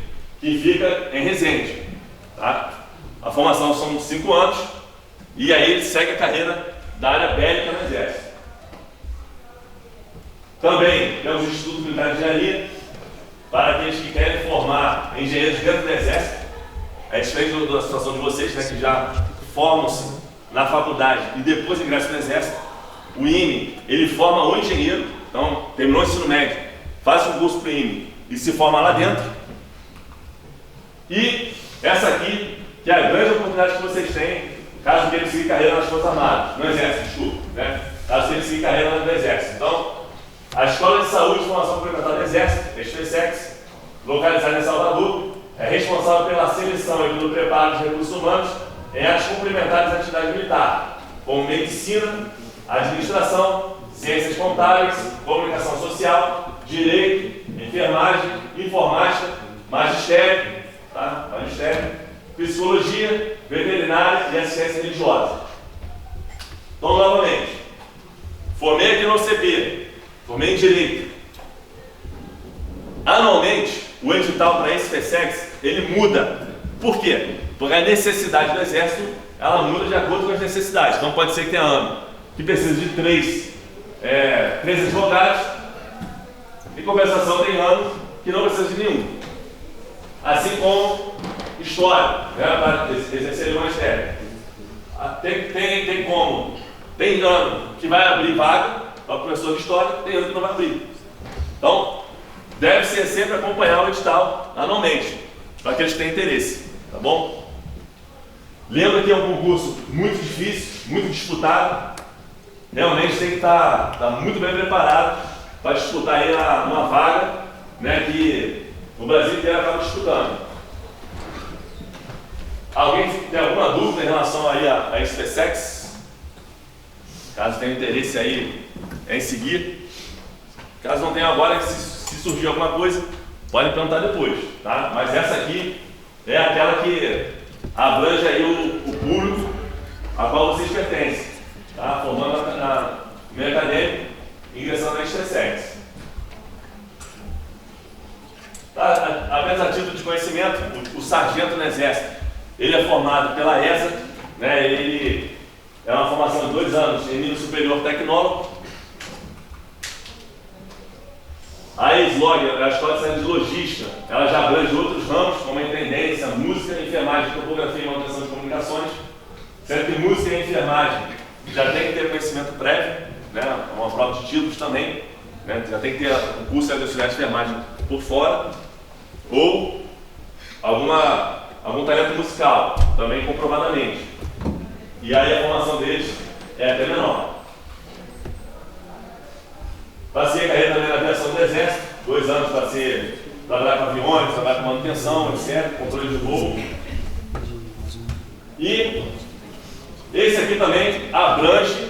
que fica em Resende. Tá? A formação são 5 anos e aí ele segue a carreira da área bélica no Exército. Também temos o Instituto Militar de Engenharia, para aqueles que querem formar engenheiros dentro do Exército. É diferente da situação de vocês, né, que já formam-se na faculdade e depois ingressam no Exército. O IME, ele forma o engenheiro, então terminou o ensino médio, faz um curso para o IME e se forma lá dentro. E essa aqui, que é a grande oportunidade que vocês têm, caso queiram seguir carreira nas Forças Armadas, no Exército, desculpa, né? Caso queiram seguir carreira no Exército. Então, a Escola de Saúde e Formação Complementar do Exército, SpaceX, localizada em Salvador, é responsável pela seleção e pelo preparo de recursos humanos em áreas complementares da atividade militar, como medicina, administração, ciências contábeis, comunicação social, direito, enfermagem, informática, magistério, tá? Psicologia, veterinária e assistência religiosa. Então, novamente, formei aqui no OCP, formei em direito. Anualmente, o edital para esse SpaceX, ele muda. Por quê? Porque a necessidade do Exército, ela muda de acordo com as necessidades. Então pode ser que tenha ano que precisa de 3 advogados, em compensação tem ano que não precisa de nenhum. Assim como história, né, para exercer o magistério. Tem ano que vai abrir vaga para o professor de história, tem ano que não vai abrir. Então, deve ser sempre acompanhar o edital anualmente, para aqueles que têm interesse, tá bom? Lembra que é um concurso muito difícil, muito disputado. Realmente tem que estar muito bem preparado para disputar aí uma vaga, né, que o Brasil inteiro acaba disputando. Alguém tem alguma dúvida em relação aí a SpaceX? Caso tenha interesse aí em seguir. Caso não tenha agora, se surgir alguma coisa, pode perguntar depois, tá? Mas essa aqui é aquela que abrange aí o público a qual vocês pertencem, tá? Formando na meio acadêmico ingressando na Extra-Sex. Apenas a título de conhecimento, o sargento no Exército, ele é formado pela ESA, né? Ele é uma formação de 2 anos em nível superior tecnólogo. A ESLOG, a Escola de Ciência de Logística, ela já abrange outros ramos, como a intendência, música, enfermagem, topografia e manutenção de comunicações. Sendo que música e enfermagem já tem que ter conhecimento prévio, né? Uma prova de títulos também, né? Já tem que ter um curso de auxiliar de enfermagem por fora, ou algum talento musical, também comprovadamente. E aí a formação deles é até menor. Passei a carreira também na aviação do Exército, 2 anos para trabalhar com aviões, trabalhar com manutenção, etc., controle de voo. E esse aqui também abrange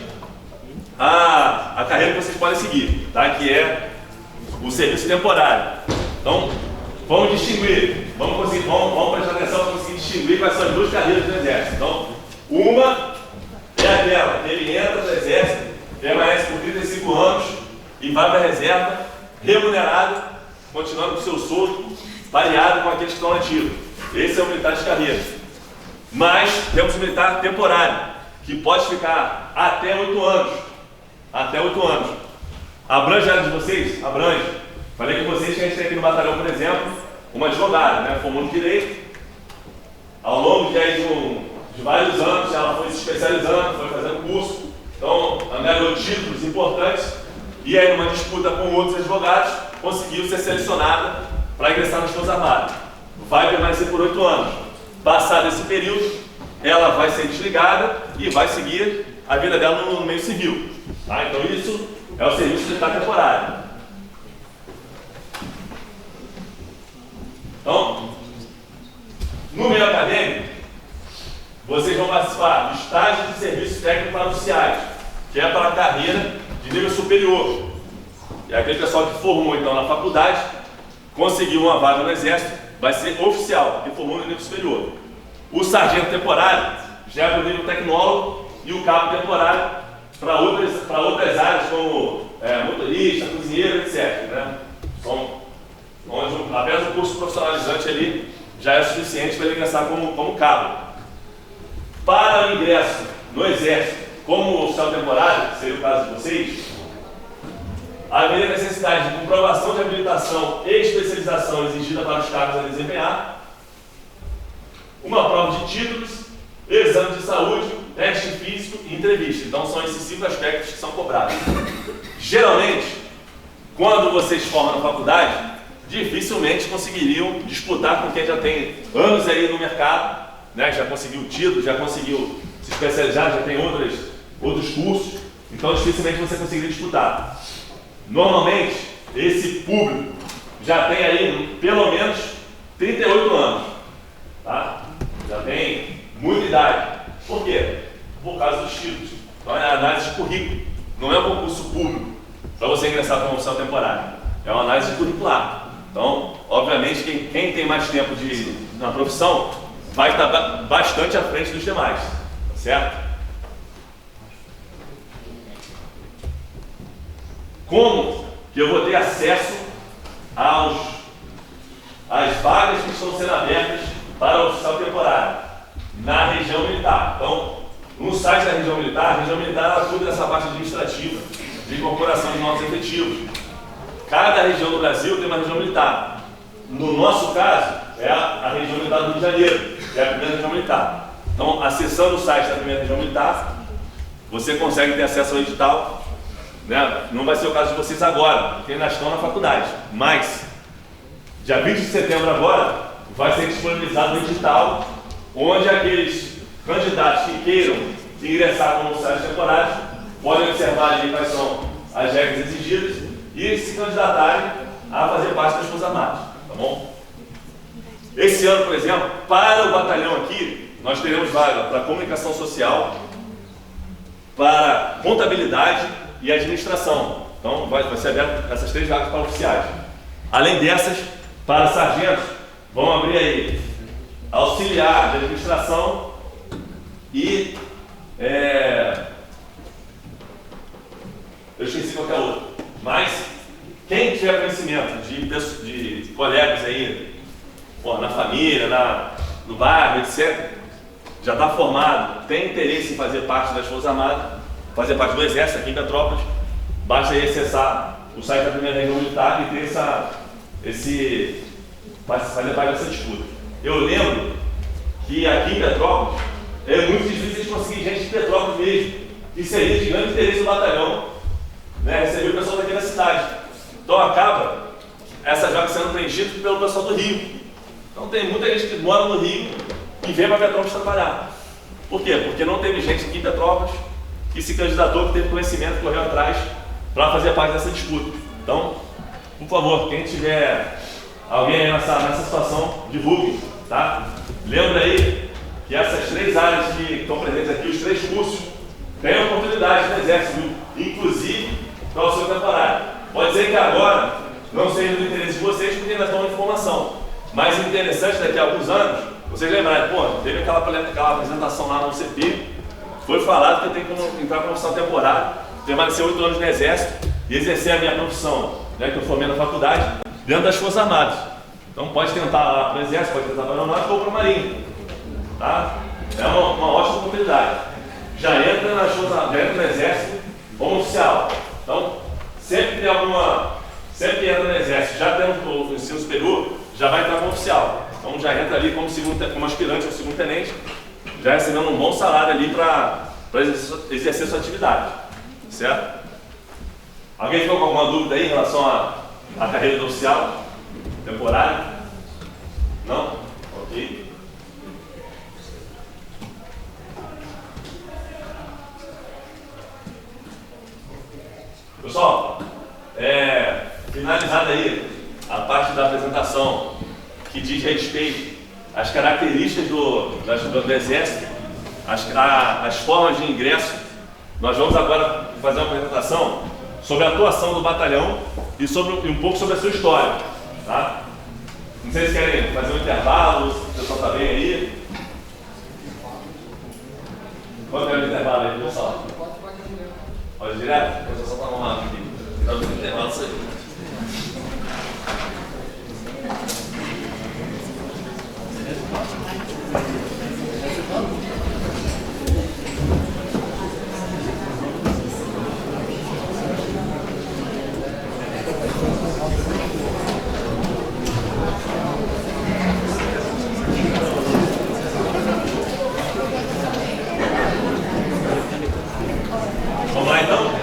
a carreira que vocês podem seguir, tá? Que é o serviço temporário. Então, vamos distinguir, vamos prestar atenção para conseguir distinguir quais são as 2 carreiras do Exército. Então, uma é aquela que ele entra no Exército, permanece por 35 anos e vai para a reserva, remunerado, continuando com o seu soldo, pareado com aqueles que estão ativos. Esse é o militar de carreira. Mas temos o militar temporário, que pode ficar até 8 anos. Até 8 anos. Abrange a área de vocês? Abrange. Falei com vocês que a gente tem aqui no batalhão, por exemplo, uma advogada, né? Formou no direito. Ao longo de vários anos, ela foi se especializando, foi fazendo curso. Então, angariou títulos importantes. E aí, numa disputa com outros advogados, conseguiu ser selecionada para ingressar nas Forças Armadas. Vai permanecer por 8 anos. Passado esse período, ela vai ser desligada e vai seguir a vida dela no meio civil. Tá? Então, isso é o serviço militar temporário. Então, no meio acadêmico, vocês vão participar do estágio de serviço técnico para oficiais, que é para a carreira de nível superior. E aquele pessoal que formou então na faculdade, conseguiu uma vaga no Exército, vai ser oficial, que formou no nível superior. O sargento temporário já é para o nível tecnólogo e o cabo temporário para outras áreas como motorista, cozinheiro, etc. Né? Onde apenas o curso profissionalizante ali já é suficiente para ele ingressar como cabo. Para o ingresso no Exército como oficial temporário, que seria o caso de vocês, haveria necessidade de comprovação de habilitação e especialização exigida para os cargos a desempenhar, uma prova de títulos, exame de saúde, teste físico e entrevista. Então são esses 5 aspectos que são cobrados. Geralmente, quando vocês formam na faculdade, dificilmente conseguiriam disputar com quem já tem anos aí no mercado, né? Já conseguiu título, já conseguiu se especializar, já tem outros cursos. Então dificilmente você conseguiria disputar. Normalmente, esse público já tem aí pelo menos 38 anos, tá? Já tem muita idade. Por quê? Por causa dos títulos. Então é análise de currículo, não é um concurso público para você ingressar como oficial temporário. É uma análise curricular. Então, obviamente, quem tem mais tempo na profissão vai estar bastante à frente dos demais, certo? Como que eu vou ter acesso às vagas que estão sendo abertas para o oficial temporário na região militar? Então, no site da região militar, a região militar ela cuida dessa parte administrativa de incorporação de novos efetivos. Cada região do Brasil tem uma região militar. No nosso caso, é a região militar do Rio de Janeiro, que é a primeira região militar. Então, acessando o site da primeira região militar, você consegue ter acesso ao edital. Né? Não vai ser o caso de vocês agora, porque ainda estão na faculdade. Mas, dia 20 de setembro agora, vai ser disponibilizado o edital, onde aqueles candidatos que queiram ingressar como oficiais temporários podem observar ali quais são as regras exigidas e se candidatarem a fazer parte das Forças Armadas, tá bom? Esse ano, por exemplo, para o batalhão aqui, nós teremos vaga para comunicação social, para contabilidade e administração. Então, vai ser aberto essas 3 vagas para oficiais. Além dessas, para sargentos, vão abrir aí auxiliar de administração e eu esqueci qualquer outro. Mas quem tiver conhecimento de colegas aí, na família, no bairro, etc., já está formado, tem interesse em fazer parte das Forças Armadas, fazer parte do Exército aqui em Petrópolis, basta aí acessar o site da Primeira Região Militar e ter fazer parte dessa disputa. Eu lembro que aqui em Petrópolis é muito difícil de conseguir gente de Petrópolis mesmo, que seria de grande interesse do batalhão, né, receber o pessoal daqui da cidade. Então acaba essa vaga sendo preenchida pelo pessoal do Rio. Então tem muita gente que mora no Rio e vem para Petrópolis trabalhar. Por quê? Porque não teve gente aqui em Petrópolis que se candidatou, que teve conhecimento, correu atrás para fazer parte dessa disputa. Então, por favor, quem tiver alguém aí nessa situação, divulgue, tá? Lembra aí que essas 3 áreas que estão presentes aqui, os 3 cursos, têm oportunidade no Exército, inclusive para o seu temporário. Pode ser que agora não seja do interesse de vocês, porque ainda estão em formação. Mas o interessante daqui a alguns anos, vocês lembrarem, teve aquela apresentação lá no UCP, foi falado que eu tenho que entrar para profissão temporária, permanecer 8 anos no Exército e exercer a minha profissão, né, que eu formei na faculdade, dentro das Forças Armadas. Então pode tentar lá para o Exército, pode tentar para a Aeronáutica ou para a Marinha. Tá? É uma ótima oportunidade. Já entra no Exército como oficial. Então, sempre que entra no Exército, já tendo o ensino superior, já vai entrar como oficial. Então já entra ali como aspirante ou segundo tenente, já recebendo um bom salário ali para exercer sua atividade. Certo? Alguém ficou com alguma dúvida aí em relação à carreira do oficial temporário? Não? Ok. Pessoal, finalizada aí a parte da apresentação que diz respeito às características do Exército, as formas de ingresso, nós vamos agora fazer uma apresentação sobre a atuação do batalhão e um pouco sobre a sua história. Tá? Não sei se querem fazer um intervalo, se o pessoal está bem aí. Quanto é o intervalo aí, pessoal? Pode direto? Eu só dar uma aqui. Então, no intervalo, isso aí. Vamos lá então?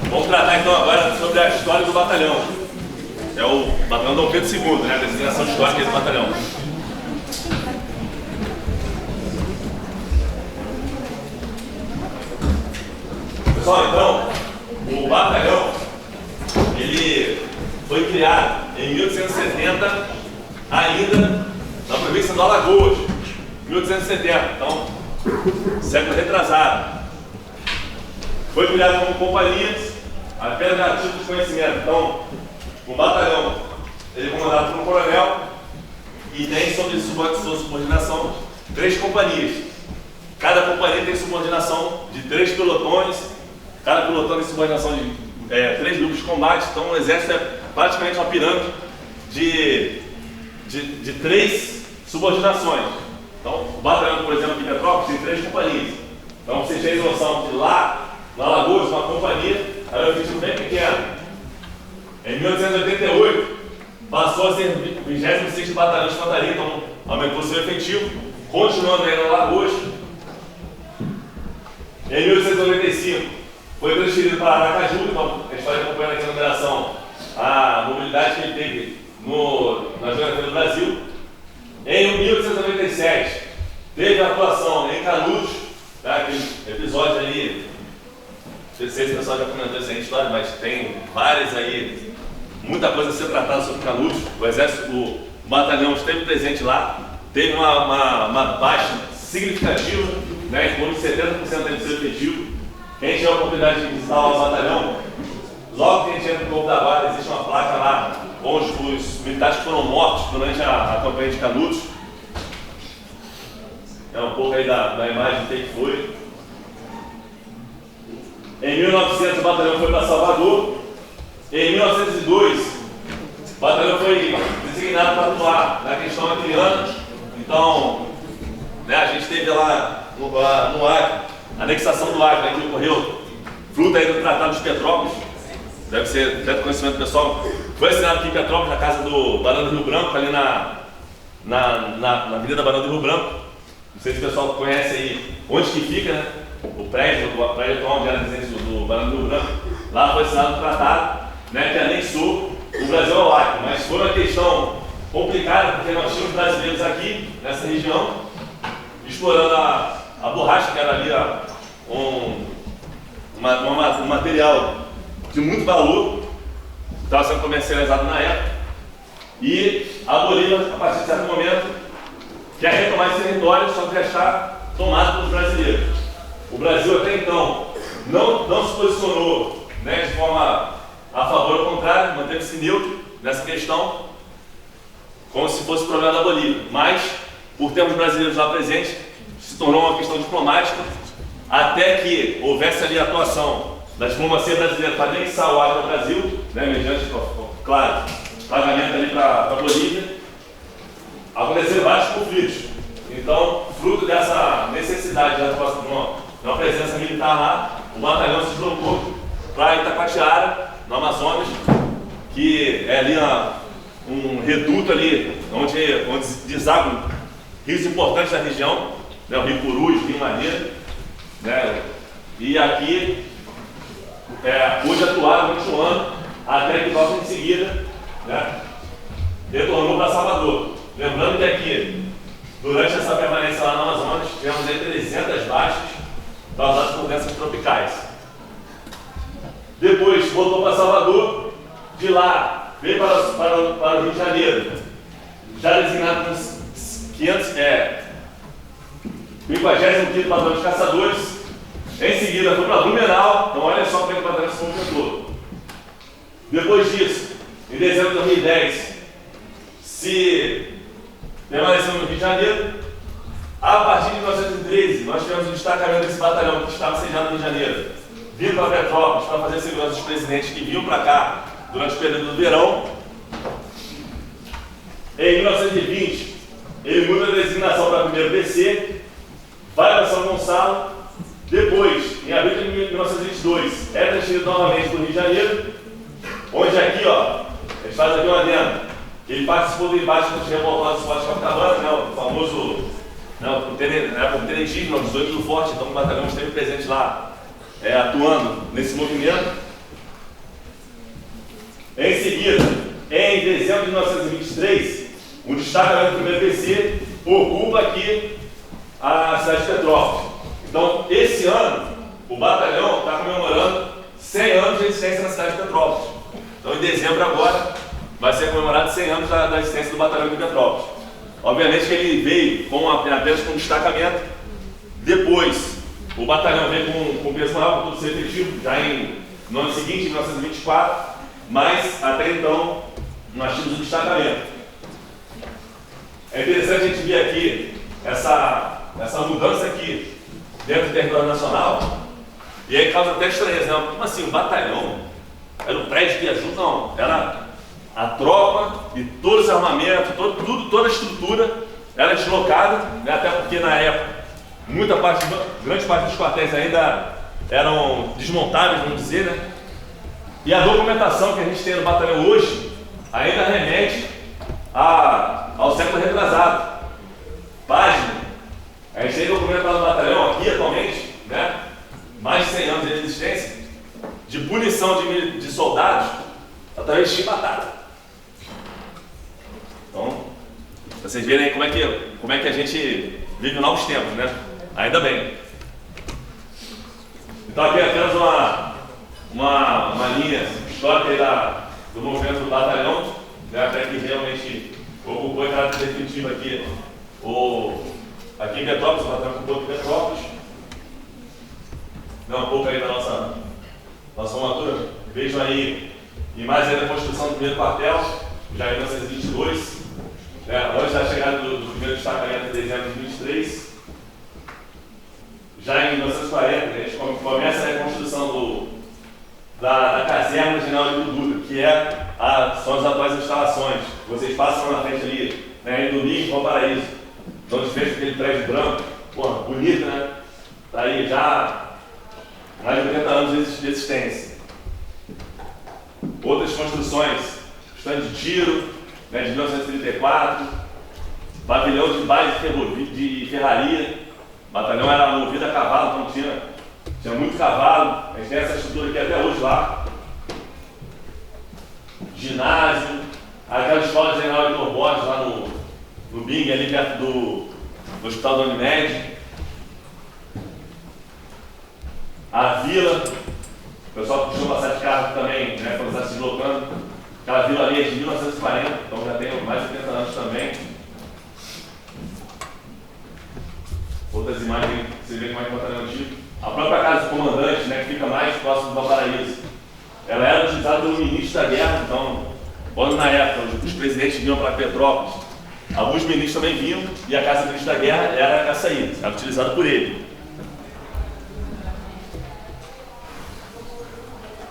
Vamos tratar então agora sobre a história do batalhão. É o batalhão Dom Pedro II, né? A designação histórica do batalhão. Pessoal, então, o batalhão, ele foi criado em 1870, ainda na província do Alagoas, 1870, então, século retrasado. Foi criado como companhia, apenas a título de conhecimento. Então, o batalhão, ele é comandado por um coronel e tem sob sua subordinação 3 companhias. Cada companhia tem subordinação de 3 pelotões, cada pelotão tem subordinação de 3 grupos de combate. Então o exército é praticamente uma pirâmide de 3 subordinações. Então o batalhão, por exemplo, aqui em Petrópolis tem 3 companhias. Então vocês têm noção que lá na Alagoas, uma companhia era um efetivo bem pequeno. Em 1888, passou a ser 26º Batalhão de Infantaria, então aumentou seu efetivo, continuando aí na Alagoas. Em 1895, foi transferido para Aracaju, então a gente vai acompanhando aqui na numeração a mobilidade que ele teve na geografia do Brasil. Em 1897, teve atuação em Canudos, tá? Aquele episódio aí, não sei se o pessoal já comentou essa história, mas tem várias aí, muita coisa a ser tratada sobre Canudos. O exército, o batalhão esteve presente lá, teve uma baixa significativa, né, em torno de 70% do seu efetivo. Quem tiver a oportunidade de visitar o batalhão, logo que a gente entra no Corpo da Guarda, existe uma placa lá com os militares que foram mortos durante a campanha de Canudos. É um pouco aí da imagem do que foi. Em 1900 o batalhão foi para Salvador. Em 1902 o batalhão foi designado para atuar na questão acreana. Então, né, a gente teve lá no Acre, a anexação do Acre, né, que ocorreu, fruto aí do Tratado de Petrópolis, deve ser até do conhecimento pessoal, foi assinado aqui em Petrópolis, na casa do Barão do Rio Branco, ali na Avenida Barão do Rio Branco. Não sei se o pessoal conhece aí onde que fica, né? O prédio onde era a residência do Barão do Rio Branco. Lá foi assinado um tratado, né, que anexou o Brasil ao Acre, mas foi uma questão complicada, porque nós tínhamos brasileiros aqui, nessa região, explorando a borracha, que era ali um material de muito valor, estava sendo comercializado na época, e a Bolívia, a partir de certo momento, quer retomar esse território, só que já está tomado pelos brasileiros. O Brasil até então não se posicionou, né, de forma a favor, ao contrário, manteve-se neutro nessa questão, como se fosse o problema da Bolívia. Mas, por termos brasileiros lá presentes, se tornou uma questão diplomática, até que houvesse ali a atuação da diplomacia brasileira para anexar o Acre ao Brasil, né, mediante, claro, pagamento ali para a Bolívia, aconteceram vários conflitos. Então, fruto dessa necessidade de atuação de uma presença militar lá, o batalhão se deslocou para Itacoatiara, no Amazonas, que é ali um reduto ali, onde desagam rios importantes da região, né, o Rio Purus, o Rio Madeira, né, e aqui hoje atuaram 21 anos, até que logo em seguida, né, retornou para Salvador. Lembrando que aqui, durante essa permanência lá no Amazonas, tivemos aí 300 baixas causadas por doenças tropicais. Depois voltou para Salvador, de lá veio para o Rio de Janeiro, já designado com 55º Batalhão de Caçadores. Em seguida foi para Blumenau, então olha só como é que o batalhão se movimentou. Depois disso, em dezembro de 2010, se permaneceu no Rio de Janeiro. A partir de 1913, nós tivemos um destacamento desse batalhão que estava sediado no Rio de Janeiro, vindo para Petrópolis para fazer a segurança dos presidentes que vinham para cá durante o período do verão. Em 1920, ele muda a designação para primeiro BC, vai para São Gonçalo. Depois, em abril de 1922, é transferido novamente para o Rio de Janeiro, onde aqui, ó, a gente faz aqui uma adendo. Ele participou do embate contra os revoltados do Forte de Copacabana, né, o famoso, né, o tenentismo, o 18 do Forte, então o batalhão esteve presente lá, atuando nesse movimento. Em seguida, em dezembro de 1923, um destacamento do primeiro PC ocupa aqui a cidade de Petrópolis. Então, esse ano, o batalhão está comemorando 100 anos de existência na cidade de Petrópolis. Então, em dezembro agora, vai ser comemorado 100 anos da existência do batalhão de Petrópolis. Obviamente que ele veio apenas com um destacamento. Depois, o batalhão veio com peso maior, com todo ser efetivo, já no ano seguinte, em 1924, mas até então nós tínhamos um destacamento. É interessante a gente ver aqui essa mudança aqui dentro do território nacional, e aí causa até estranheza, né? Como assim, um batalhão? Era um prédio que ajuda? Não, era a tropa e todo esse armamento, toda a estrutura era deslocada, né? Até porque na época grande parte dos quartéis ainda eram desmontáveis, vamos dizer, né? E a documentação que a gente tem no batalhão hoje ainda remete ao século retrasado. Página. A gente tem documentado no batalhão aqui atualmente, né? Mais de 100 anos de existência, de punição de soldados através de chibatada. Então, vocês verem aí como é que a gente vive novos tempos, né? Ainda bem. Então aqui é apenas uma linha histórica aí do movimento do batalhão, né? Até que realmente ocupou em caráter definitivo aqui em Petrópolis, o batalhão ocupou em Petrópolis. Um pouco aí da nossa formatura. Vejam aí imagens da construção do primeiro quartel, já em 1922, antes da chegada do primeiro destacamento em dezembro de 23. já em 1940, a gente começa a reconstrução da caserna General Olímpio Dutra, que são as atuais instalações. Vocês passam na frente ali, né, indo do Rio para o Paraíso, onde fez aquele prédio branco, porra, bonito, né? Está aí já mais de 80 anos de existência. Outras construções, estande de tiro, né, de 1934, pavilhão de base de ferraria, o batalhão era movido a cavalo, então tinha muito cavalo, a gente tem essa estrutura aqui até hoje lá. Ginásio, aquela escola general de Borges lá no Bing, ali perto do Hospital da Unimed. A vila, o pessoal costuma passar de carro também, né, quando está se deslocando. Aquela vila ali é de 1940, então já tem mais de 80 anos também. Outras imagens, você vê como é que o batalhão antigo. A própria casa do comandante, né, que fica mais próximo do Valparaíso, ela era utilizada pelo ministro da guerra, então, quando na época os presidentes vinham para Petrópolis, alguns ministros também vinham, e a casa do ministro da guerra era a saída, era utilizada por ele.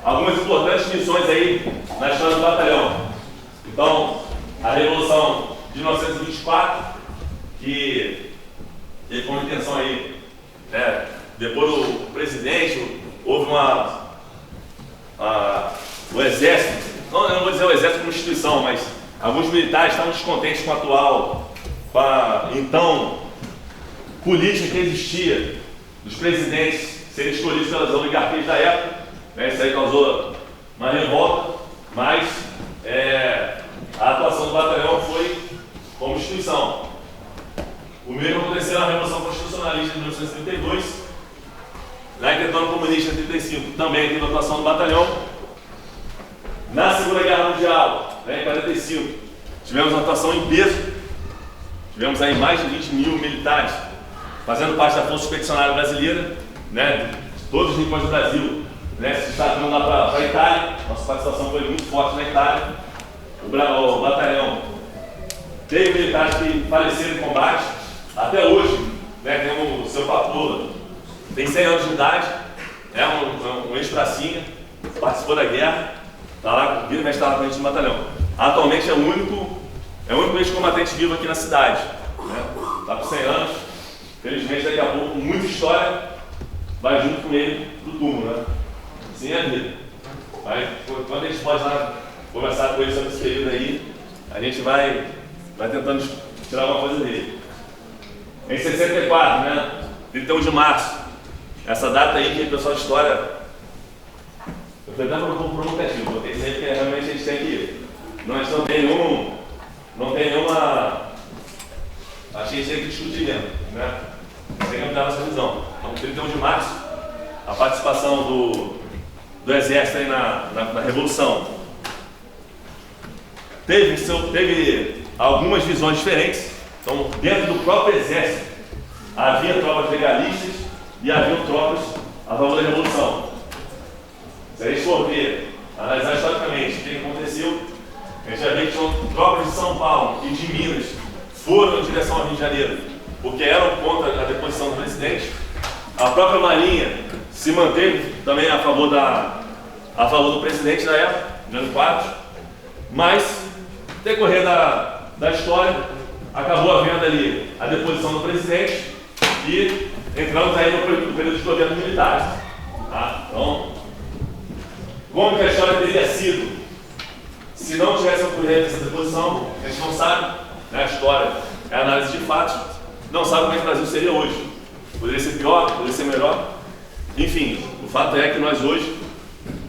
Algumas importantes missões aí na história do batalhão. Então, a Revolução de 1924, que teve como intenção aí, né, depois do presidente, houve o exército, eu não vou dizer o exército como instituição, mas alguns militares estavam descontentes com a atual, então, política que existia dos presidentes serem escolhidos pelas oligarquias da época, né, isso aí causou uma revolta, mas a atuação do batalhão foi como instituição. O mesmo aconteceu na Revolução Constitucionalista de 1932, na Intervenção Comunista de 1935 também teve a atuação do batalhão. Na Segunda Guerra Mundial, né, em 1945, tivemos uma atuação em peso, tivemos aí mais de 20 mil militares fazendo parte da Força Expedicionária Brasileira, né, de todos os rincões do Brasil, né, se destacando lá para a Itália. Nossa participação foi muito forte na Itália. O batalhão teve militares que faleceram em combate. Até hoje, né, tem o seu Papola, tem 100 anos de idade, é um ex-pracinha, participou da guerra, está lá, vira e mexe, está lá com a gente no batalhão. Atualmente é o único ex-combatente vivo aqui na cidade. Está com 100 anos, felizmente daqui a pouco, muita história vai junto com ele pro túmulo, né? Assim é a vida. Mas quando a gente pode lá conversar com ele sobre esse período aí, a gente vai tentando tirar alguma coisa dele. Em 64, né? 31 de março, essa data aí que o pessoal de história, eu falei, dá um pouco provocativo, porque isso aí que realmente a gente tem que, nós não tem nenhuma, acho que a gente tem que discutir mesmo, né? Tem que mudar nossa visão. Então, 31 de março, a participação do Exército aí na Revolução teve algumas visões diferentes. Então, dentro do próprio Exército, havia tropas legalistas e havia tropas a favor da Revolução. Se a gente for ver, analisar historicamente o que aconteceu, a gente vai ver que tinham tropas de São Paulo e de Minas foram em direção ao Rio de Janeiro, porque eram contra a deposição do presidente. A própria Marinha se manteve também a favor do presidente na época, Jânio Quadros, mas, no decorrer da história, acabou havendo ali a deposição do presidente e entramos aí no período de governo militar. Tá? Então, como que a história teria sido se não tivesse ocorrido essa deposição? A gente não sabe, né? A história é a análise de fatos, não sabe como é que o Brasil seria hoje. Poderia ser pior, poderia ser melhor. Enfim, o fato é que nós hoje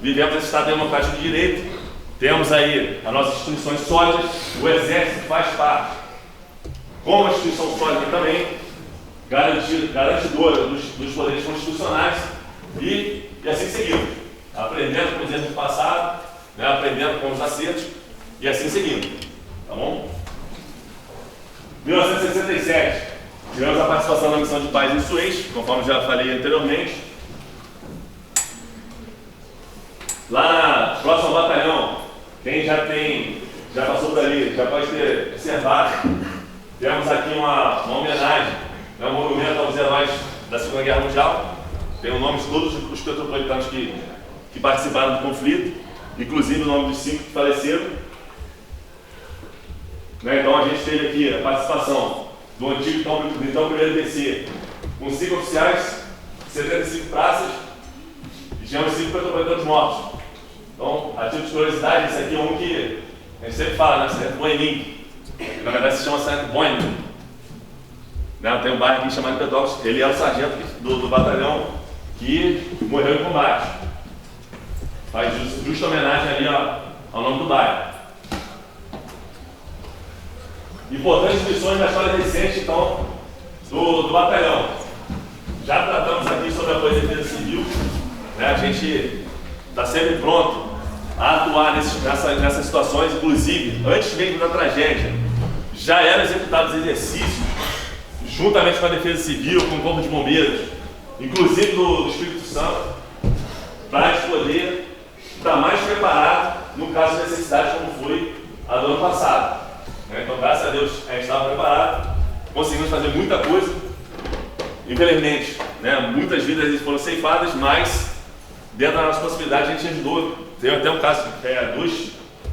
vivemos esse Estado democrático de direito, temos aí as nossas instituições sólidas, o Exército faz parte, como a instituição sólida também, garantidora dos poderes constitucionais, e assim seguimos, aprendendo com os erros do passado, né, aprendendo com os acertos, e assim seguimos, tá bom? 1967, tivemos a participação na missão de paz em Suez, conforme já falei anteriormente. Lá próximo ao batalhão, quem já passou por ali, já pode ter observado, temos aqui uma homenagem, um monumento aos heróis da Segunda Guerra Mundial. Tem o nome de todos os petropolitanos que participaram do conflito, inclusive o nome dos 5 que faleceram. Né? Então a gente teve aqui a participação do antigo então primeiro DC, com 5 oficiais, 75 praças, e tínhamos 5 petropolitanos mortos. Então, a título de curiosidade, esse aqui é um que a gente sempre fala, né? Sargento Boening. Na verdade se chama Sargento Boening. Né? Tem um bairro aqui chamado Petrópolis. Ele é o sargento do batalhão que morreu em combate. Faz justa homenagem ali ao nome do bairro. Importantes missões na história recente, então, do batalhão. Já tratamos aqui sobre a apoio de defesa civil. Né? A gente está sempre pronto a atuar nessas situações, inclusive, antes mesmo da tragédia, já eram executados exercícios, juntamente com a Defesa Civil, com o Corpo de Bombeiros, inclusive do Espírito Santo, para a gente poder estar mais preparado no caso de necessidade, como foi a do ano passado. Então, graças a Deus, a gente estava preparado, conseguimos fazer muita coisa. Infelizmente, né, muitas vidas foram ceifadas, mas dentro da nossa possibilidade a gente ajudou. Teve até um caso,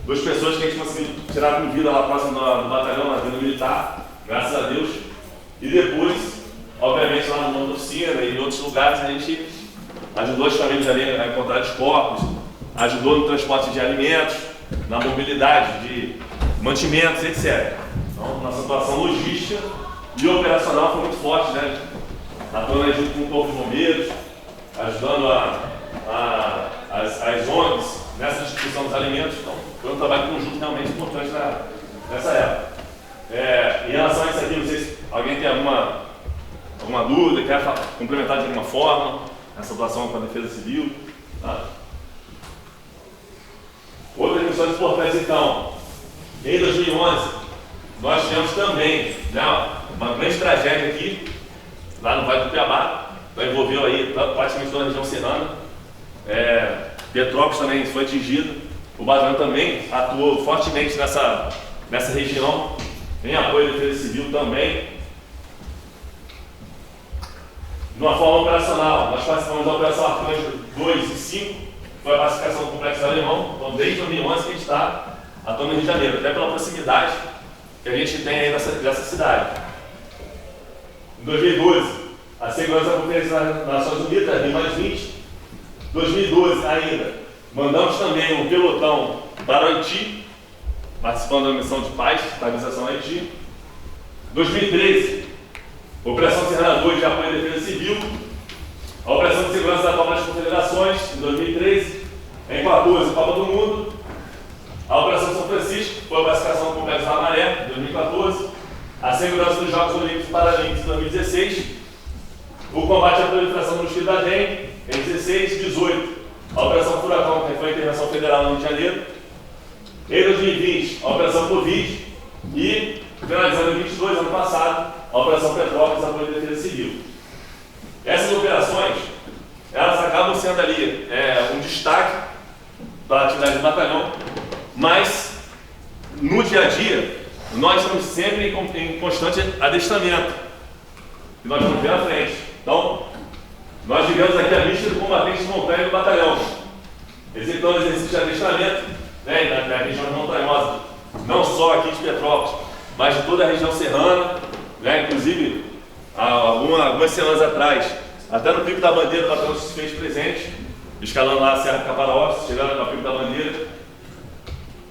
duas pessoas que a gente conseguiu tirar com vida lá próximo do batalhão, na Vila Militar, graças a Deus. E depois, obviamente, lá no nome da oficina e em outros lugares, a gente ajudou as famílias ali a encontrar os corpos, ajudou no transporte de alimentos, na mobilidade de mantimentos, etc. Então, nossa atuação logística e operacional foi muito forte, né? Atuando junto com o Corpo de Bombeiros, ajudando as ONGs nessa distribuição dos alimentos. Então, foi um trabalho conjunto realmente importante nessa época. Em relação a isso aqui, não sei se alguém tem alguma dúvida, quer complementar de alguma forma essa atuação com a Defesa Civil. Tá? Outras missões importantes, então. Em 2011, nós tivemos também, né, uma grande tragédia aqui, lá no Vale do Cuiabá. Então, envolveu aí praticamente toda a região serrana. Petrópolis também foi atingido. O batalhão também atuou fortemente nessa região, em apoio à Defesa Civil também. De uma forma operacional, nós participamos da Operação Arcanjo 2 e 5, que foi a pacificação do Complexo Alemão. Então, desde 2011 que a gente está atuando no Rio de Janeiro, até pela proximidade que a gente tem aí dessa cidade. Em 2012, a segurança da Conferência das Nações Unidas, Rio+20. 2012 ainda, mandamos também um pelotão para o Haiti, participando da missão de paz, estabilização no Haiti. 2013, Operação Serrana 2 de apoio à defesa civil, a Operação de Segurança da Copa das Confederações, em 2013, em 2014, Copa do Mundo, a Operação São Francisco, foi a pacificação do Complexo da Maré, em 2014, a segurança dos Jogos Olímpicos e Paralímpicos, em 2016, o combate à proliferação do mosquito da dengue, em 16 e 18, a Operação Furacão, que foi a intervenção federal no Rio de Janeiro, em 2020, a Operação Covid e, finalizando em 22, ano passado, a Operação Petrópolis, apoio à defesa civil. Essas operações, elas acabam sendo ali um destaque da atividade do batalhão, mas no dia a dia, nós estamos sempre em constante adestramento, e nós vamos ver à frente. Então, nós vivemos aqui a lista do combatente de montanha do batalhão, executando exercício de adestramento, né, na região montanhosa, não só aqui de Petrópolis, mas de toda a região serrana, né, inclusive, algumas semanas atrás, até no Pico da Bandeira, o batalhão se fez presente, escalando lá a Serra do Caparaó, chegando ao Pico da Bandeira,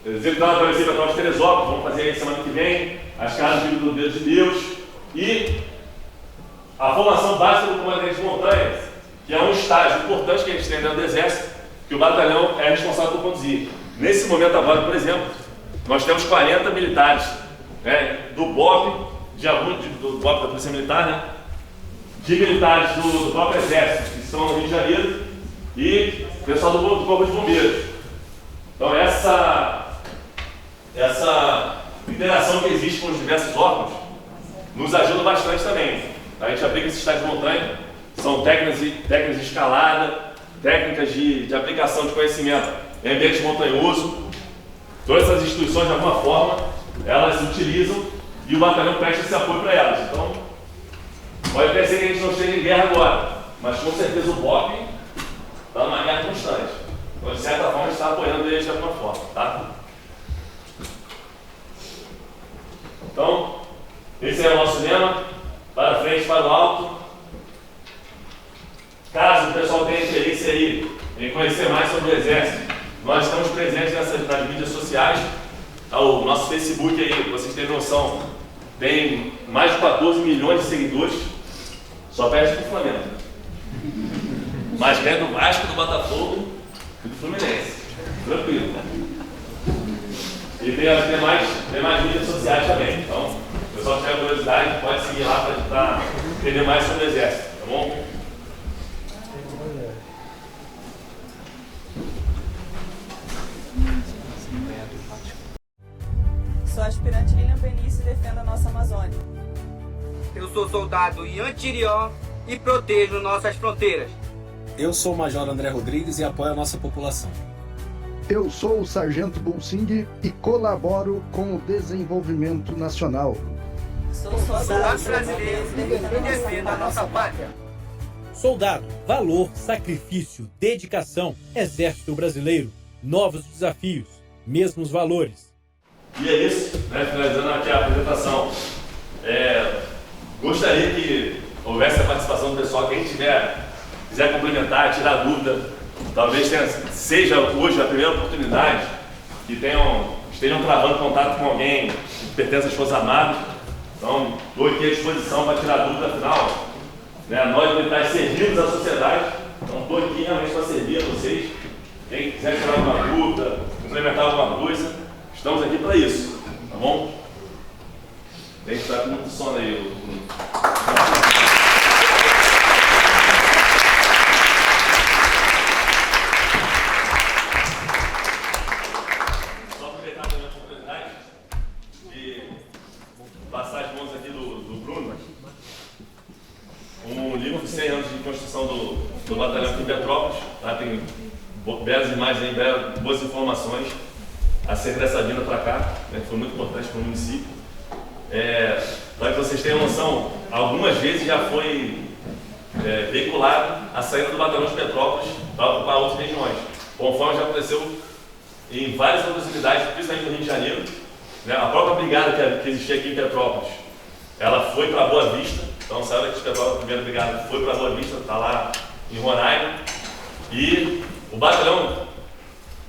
executando a travessia Petrópolis de Teresópolis, vamos fazer aí semana que vem, as casas do Livro do Dedo de Deus, e a formação básica do comandante de montanha, que é um estágio importante que a gente tem dentro do Exército, que o batalhão é responsável por conduzir. Nesse momento agora, por exemplo, nós temos 40 militares, né, do BOP, do BOP da Polícia Militar, né, de militares do próprio Exército, que estão no Rio de Janeiro, e pessoal do Corpo de Bombeiros. Então essa interação que existe com os diversos órgãos nos ajuda bastante também. A gente aplica esses estágios de montanha, são técnicas de escalada, técnicas de aplicação de conhecimento em ambiente montanhoso. Todas essas instituições, de alguma forma, elas utilizam e o batalhão presta esse apoio para elas. Então, Pode parecer que a gente não esteja em guerra agora, mas com certeza o BOP está numa guerra constante. Então, de certa forma, a gente está apoiando eles de alguma forma, tá? Então, esse é o nosso lema, para frente, para o alto. Caso o pessoal tenha interesse aí em conhecer mais sobre o Exército, nós estamos presentes nas mídias sociais. O nosso Facebook aí, pra vocês terem noção, tem mais de 14 milhões de seguidores, só perde pro Flamengo. Mas ganha do Vasco, do Botafogo e do Fluminense. Tranquilo. E tem mais mídias sociais também. Então, o pessoal que tiver curiosidade pode seguir lá para entender mais sobre o Exército, tá bom? Sou aspirante Lilian Benício e defendo a nossa Amazônia. Eu sou soldado Ian Tirion e protejo nossas fronteiras. Eu sou o Major André Rodrigues e apoio a nossa população. Eu sou o Sargento Bolsing e colaboro com o desenvolvimento nacional. Sou soldado brasileiro e defendo a nossa pátria. Soldado, valor, sacrifício, dedicação, Exército Brasileiro, novos desafios, mesmos valores. E é isso, né? Finalizando aqui a apresentação. Gostaria que houvesse a participação do pessoal, quem quiser complementar, tirar dúvida. Talvez seja hoje a primeira oportunidade que estejam travando contato com alguém que pertence às Forças Armadas. Então, estou aqui à disposição para tirar dúvida, afinal, né, nós militares servimos à sociedade, então estou aqui realmente para servir a vocês. Quem quiser tirar alguma dúvida, complementar alguma coisa, estamos aqui para isso, tá bom? Tem que estar com muito sono aí. Só aproveitar também a oportunidade de passar as mãos aqui do Bruno. Um livro de 100 anos de construção do batalhão aqui em Petrópolis. Lá tem belas imagens, boas informações acerca dessa vinda para cá, né, que foi muito importante para o município. Para que vocês tenham noção, algumas vezes já foi veiculado a saída do batalhão de Petrópolis para ocupar outras regiões, conforme já aconteceu em várias outras unidades, principalmente no Rio de Janeiro. Né, a própria brigada que existia aqui em Petrópolis, ela foi para Boa Vista, então saiu daqui de Petrópolis, a primeira brigada foi para Boa Vista, está lá em Roraima, e o batalhão,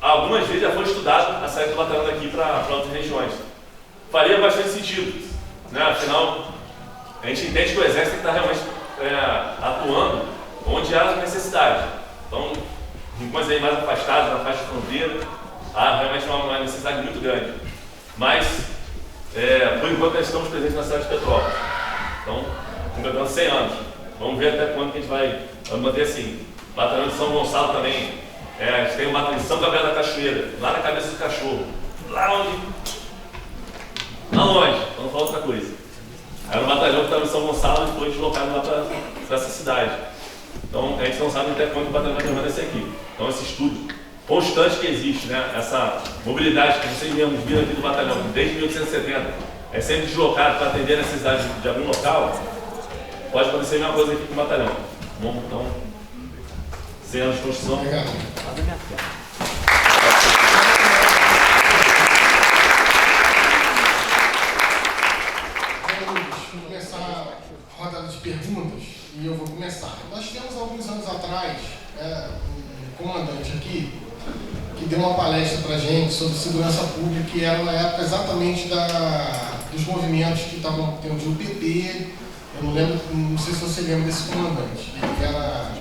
algumas vezes já foi estudado a saída do batalhão daqui para outras regiões. Faria bastante sentido, né? Afinal, a gente entende que o Exército está realmente atuando onde há necessidade. Então, em coisas aí mais afastadas, na faixa de fronteira, há realmente uma necessidade muito grande. Mas, por enquanto, nós estamos presentes na cidade de Petrópolis. Então, completando 100 anos. Vamos ver até quando que a gente vai manter assim. O batalhão de São Gonçalo também. A gente tem o batalhão de São Gabriel da Cachoeira, lá na cabeça do cachorro. Lá onde? Lá longe, para não falar outra coisa. Era um batalhão que estava em São Gonçalo e foi deslocado lá para essa cidade. Então, a gente não sabe até quando o batalhão vai permanecer aqui. Então, esse estudo constante que existe, né? Essa mobilidade que vocês mesmos viram aqui do batalhão, desde 1870, é sempre deslocado para atender a necessidade de algum local, pode acontecer a mesma coisa aqui com o batalhão. Bom, então, 100 anos de construção. Obrigado. Vamos começar a rodada de perguntas e eu vou começar. Nós temos alguns anos atrás um comandante aqui que deu uma palestra para a gente sobre segurança pública, e era na época exatamente dos movimentos que estavam tendo o PT. Eu não lembro, não sei se você lembra desse comandante. Ele era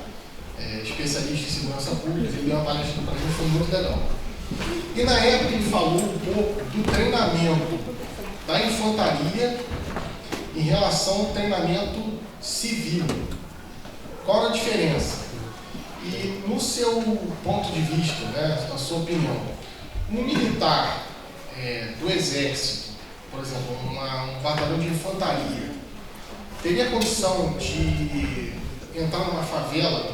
especialista em segurança pública, ele deu uma palestra para a gente, foi muito legal. E na época ele falou um pouco do treinamento da infantaria em relação ao treinamento civil. Qual era a diferença? E no seu ponto de vista, né, na sua opinião, um militar do Exército, por exemplo, um batalhão de infantaria, teria condição de entrar numa favela,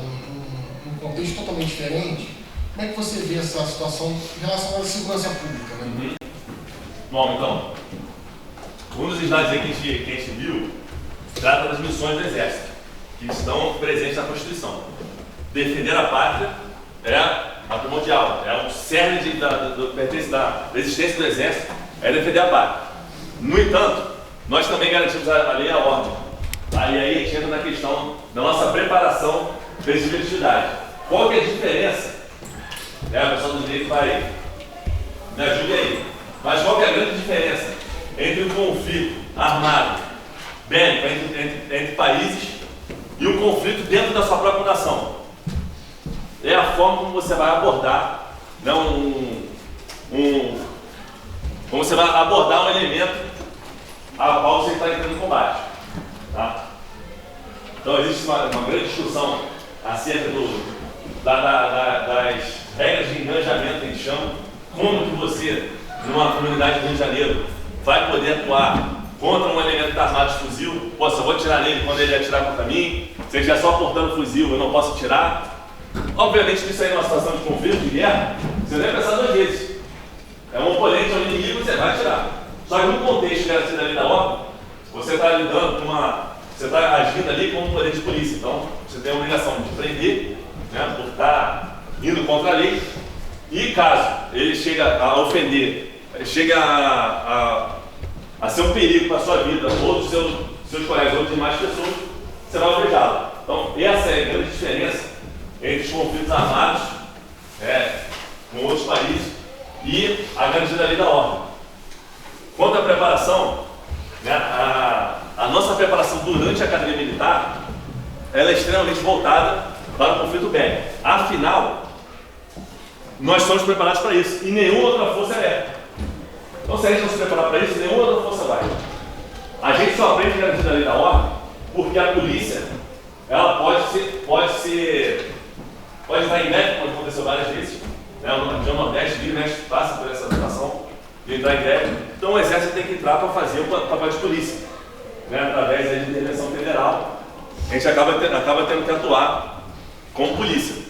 num contexto totalmente diferente? Como é que você vê essa situação em relação à segurança pública? Né? Bom, então, um dos slides aí que a gente viu trata das missões do Exército, que estão presentes na Constituição. Defender a pátria é a primordial, é o cerne da existência do Exército, é defender a pátria. No entanto, nós também garantimos a lei e a ordem. Aí a gente entra na questão da nossa preparação para essa atividade. Qual que é a diferença? O pessoal do direito vai me ajude aí. Mas qual que é a grande diferença entre um conflito armado, bélico, entre países e um conflito dentro da sua própria nação? É a forma como você vai abordar, né, como você vai abordar um elemento a qual você está entrando em combate. Tá? Então existe uma grande discussão acerca das regras de engajamento que a gente chama, como que você, numa comunidade do Rio de Janeiro, vai poder atuar contra um elemento que está armado de fuzil. Pô, só vou tirar nele quando ele atirar contra mim. Se ele estiver só portando fuzil, eu não posso atirar. Obviamente que isso aí é uma situação de conflito, de guerra, você deve pensar duas vezes. É um oponente, é um inimigo, você vai atirar. Só que no contexto garantido ali da ordem, você está lidando com você está agindo ali como um poder de polícia. Então, você tem a obrigação de prender, né, por estar indo contra a lei. E caso ele chegue a ofender, chega a ser um perigo para a sua vida, ou dos seus colegas, ou de demais pessoas, você vai alvejá-lo. Então, essa é a grande diferença entre os conflitos armados com outros países e a garantia da lei da ordem. Quanto à preparação, né, a nossa preparação durante a academia militar, ela é extremamente voltada para o conflito bélico. Afinal, nós somos preparados para isso e nenhuma outra força é. Então, se a gente não se preparar para isso, nenhuma outra força vai. A gente só aprende a garantia da lei da ordem porque a polícia, ela pode estar em greve, como aconteceu várias vezes, né? O região Nordeste, Rio, né, passa por essa situação de entrar em greve. Então o Exército tem que entrar para fazer o papel de polícia, né? Através da intervenção federal, a gente acaba tendo que atuar como polícia.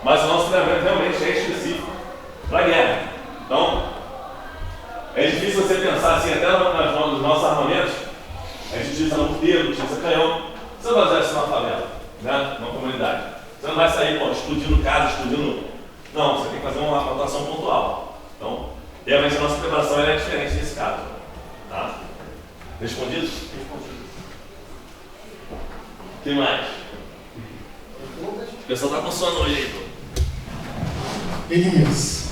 Mas o nosso treinamento realmente é específico para a guerra. Então, é difícil você pensar assim, até nos nossos armamentos, a gente utiliza morteiro, utiliza canhão. Você não vai usar isso numa favela, né? Numa comunidade. Você não vai sair explodindo casa, explodindo. Não, você tem que fazer uma atuação pontual. Então, realmente a nossa preparação é diferente nesse caso. Tá? Respondido? Respondido. O que mais? O pessoal está com sono hoje aí, pô. Elias.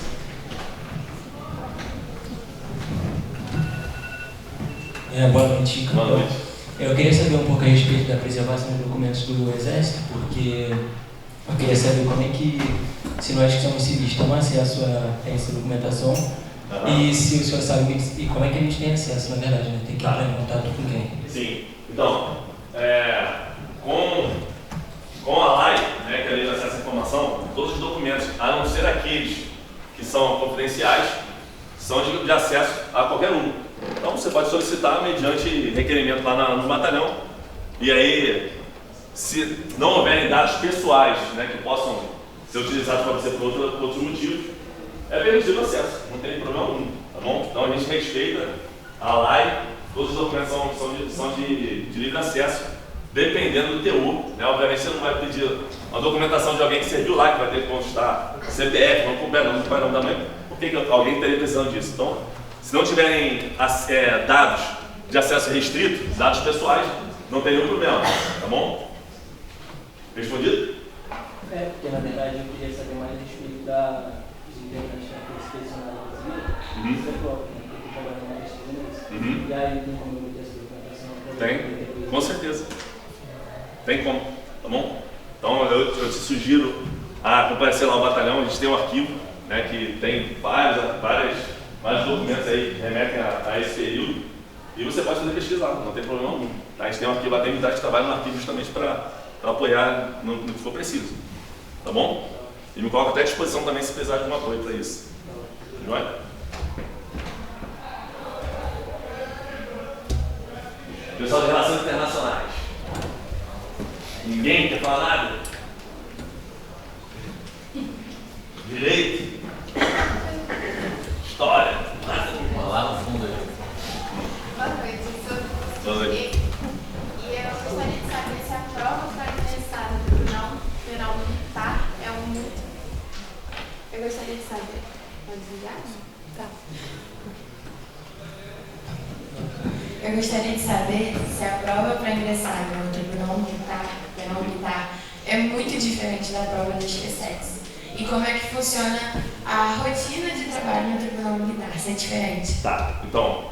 Boa noite. Boa noite. Eu queria saber um pouco a respeito da preservação de documentos do Exército, porque eu queria saber como é que, se nós que somos civis temos acesso a essa documentação, e se o senhor sabe e como é que a gente tem acesso, na verdade, né? Tem que entrar em contato com quem? Sim. Então, com a LAI, né, que é a Lei de Acesso à Informação, todos os documentos, a não ser aqueles que são confidenciais, são de acesso a qualquer um. Então você pode solicitar mediante requerimento lá no batalhão, e aí, se não houverem dados pessoais, né, que possam ser utilizados para você por outros motivos, é permitido o acesso, não tem problema algum, tá bom? Então a gente respeita a LAI, todos os documentos são de livre acesso, dependendo do teor, né? Obviamente você não vai pedir uma documentação de alguém que serviu lá, que vai ter que constar CPF, não couber nome do pai, nome da mãe, por que alguém estaria precisando disso? Então, se não tiverem dados de acesso restrito, dados pessoais, não tem nenhum problema, tá bom? Respondido? Porque na verdade eu queria saber mais a respeito dos integrantes da Polícia Expedicionária Brasileira, você falou que tem que trabalhar mais nisso, e aí tem como eu ter essa documentação? Tem, com certeza. Tem como, tá bom? Então eu te sugiro a comparecer lá ao batalhão, a gente tem um arquivo, né, que tem vários documentos aí que remetem a esse período, e você pode fazer pesquisa lá, não tem problema algum. A gente tem um arquivo, tem unidade que trabalha no arquivo justamente para apoiar no que for preciso, tá bom? E me coloco até à disposição também se precisar de um apoio para isso. Joia? Pessoal de Relações Internacionais. Ninguém quer falar nada? Direito? História? Nada? Lá no fundo aí. Boa noite. E eu Eu gostaria de saber se a prova para ingressar no Tribunal Militar é muito diferente da prova da SpaceX. E como é que funciona a rotina de trabalho no Tribunal Militar, se é diferente? Tá, então,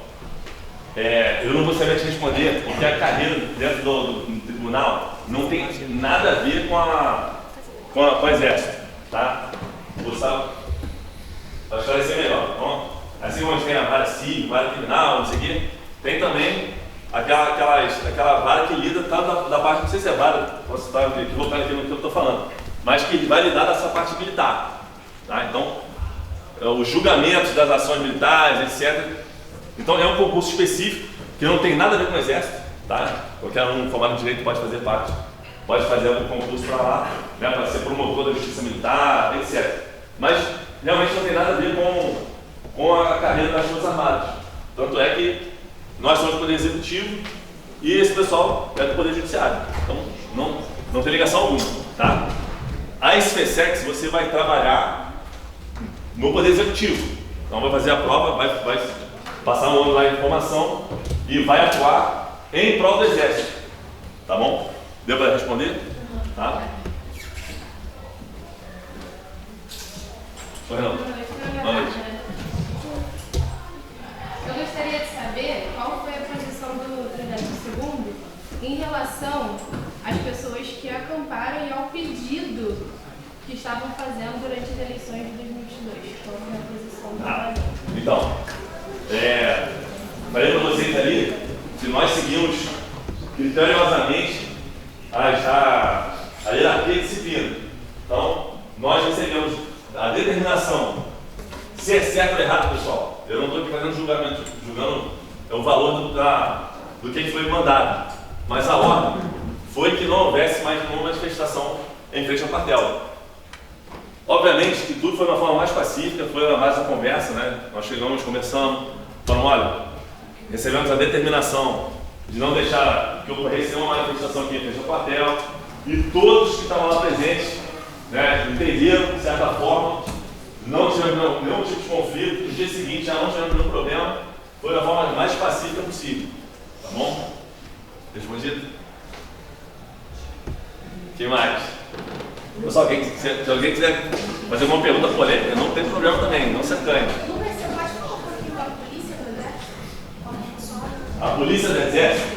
eu não vou saber te responder, porque a carreira dentro do tribunal não tem nada a ver com o Exército, tá? Vou esclarecer melhor. Então, assim como a gente tem a vara civil, vara criminal, não sei o quê, tem também aquela vara que lida tanto da parte, não sei se é vara, posso estar equivocado aqui no que eu estou falando, mas que vai lidar dessa parte militar. Tá? Então, os julgamentos das ações militares, etc. Então, é um concurso específico que não tem nada a ver com o Exército. Tá? Qualquer um formado em Direito pode fazer parte, pode fazer algum concurso para lá, né, para ser promotor da Justiça Militar, etc. Mas, realmente não tem nada a ver com a carreira das Forças Armadas. Tanto é que nós somos do Poder Executivo e esse pessoal é do Poder Judiciário. Então, não tem ligação alguma. Tá? A SpaceX você vai trabalhar no Poder Executivo. Então, vai fazer a prova, vai passar um ano lá em formação e vai atuar em prol do Exército. Tá bom? Deu para responder? Tá? Boa noite. Eu gostaria de saber qual foi a posição do 32º em relação às pessoas que acamparam e ao pedido que estavam fazendo durante as eleições de 2022. Qual foi a posição do Brasil? Então, falei para vocês ali que nós seguimos criteriosamente a hierarquia e disciplina. Então, nós recebemos a determinação se é certo ou errado, pessoal. Eu não estou aqui fazendo julgamento, julgando o valor do que foi mandado. Mas a ordem foi que não houvesse mais nenhuma manifestação em frente ao quartel. Obviamente que tudo foi de uma forma mais pacífica, foi na base da conversa, né? Nós chegamos, conversamos, falamos, olha, recebemos a determinação de não deixar que ocorresse nenhuma manifestação aqui em frente ao quartel, e todos que estavam lá presentes, né, entenderam, de certa forma, não tivemos nenhum tipo de conflito, no dia seguinte já não tivemos nenhum problema, foi da forma mais pacífica possível. Tá bom? Respondido? O que mais? Pessoal, se alguém quiser fazer alguma pergunta polêmica, não tem problema também, não se acanhe. A polícia do Exército,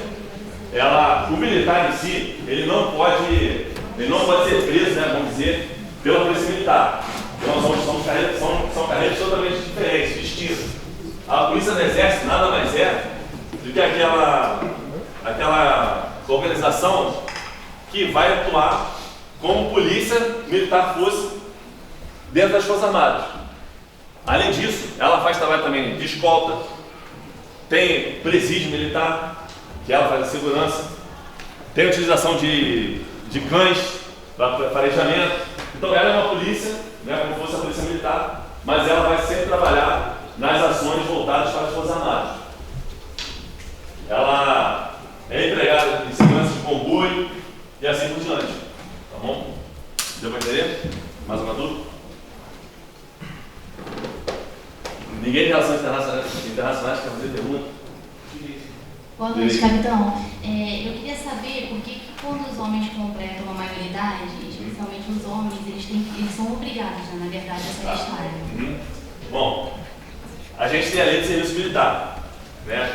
o militar em si, ele não pode ser preso, né, vamos dizer, pela polícia militar. Então são carreiras totalmente diferentes, distintas. A polícia do Exército nada mais é do que aquela organização que vai atuar como polícia militar fosse dentro das Forças Armadas. Além disso, ela faz trabalho também de escolta, tem presídio militar, que ela faz a segurança, tem a utilização de cães para farejamento. Então ela é uma polícia, né, como fosse a polícia militar, mas ela vai sempre trabalhar nas ações voltadas para as Forças Armadas. Ela é empregada em segurança de comboio e assim por diante. Tá bom? Deu para entender? Mais uma dúvida? Ninguém de relações internacionais quer fazer pergunta? Boa noite, capitão. Eu queria saber por que quando os homens completam a maioridade, especialmente os homens, eles são obrigados, né, na verdade, a sair da área. Bom, a gente tem a lei de serviço militar, né?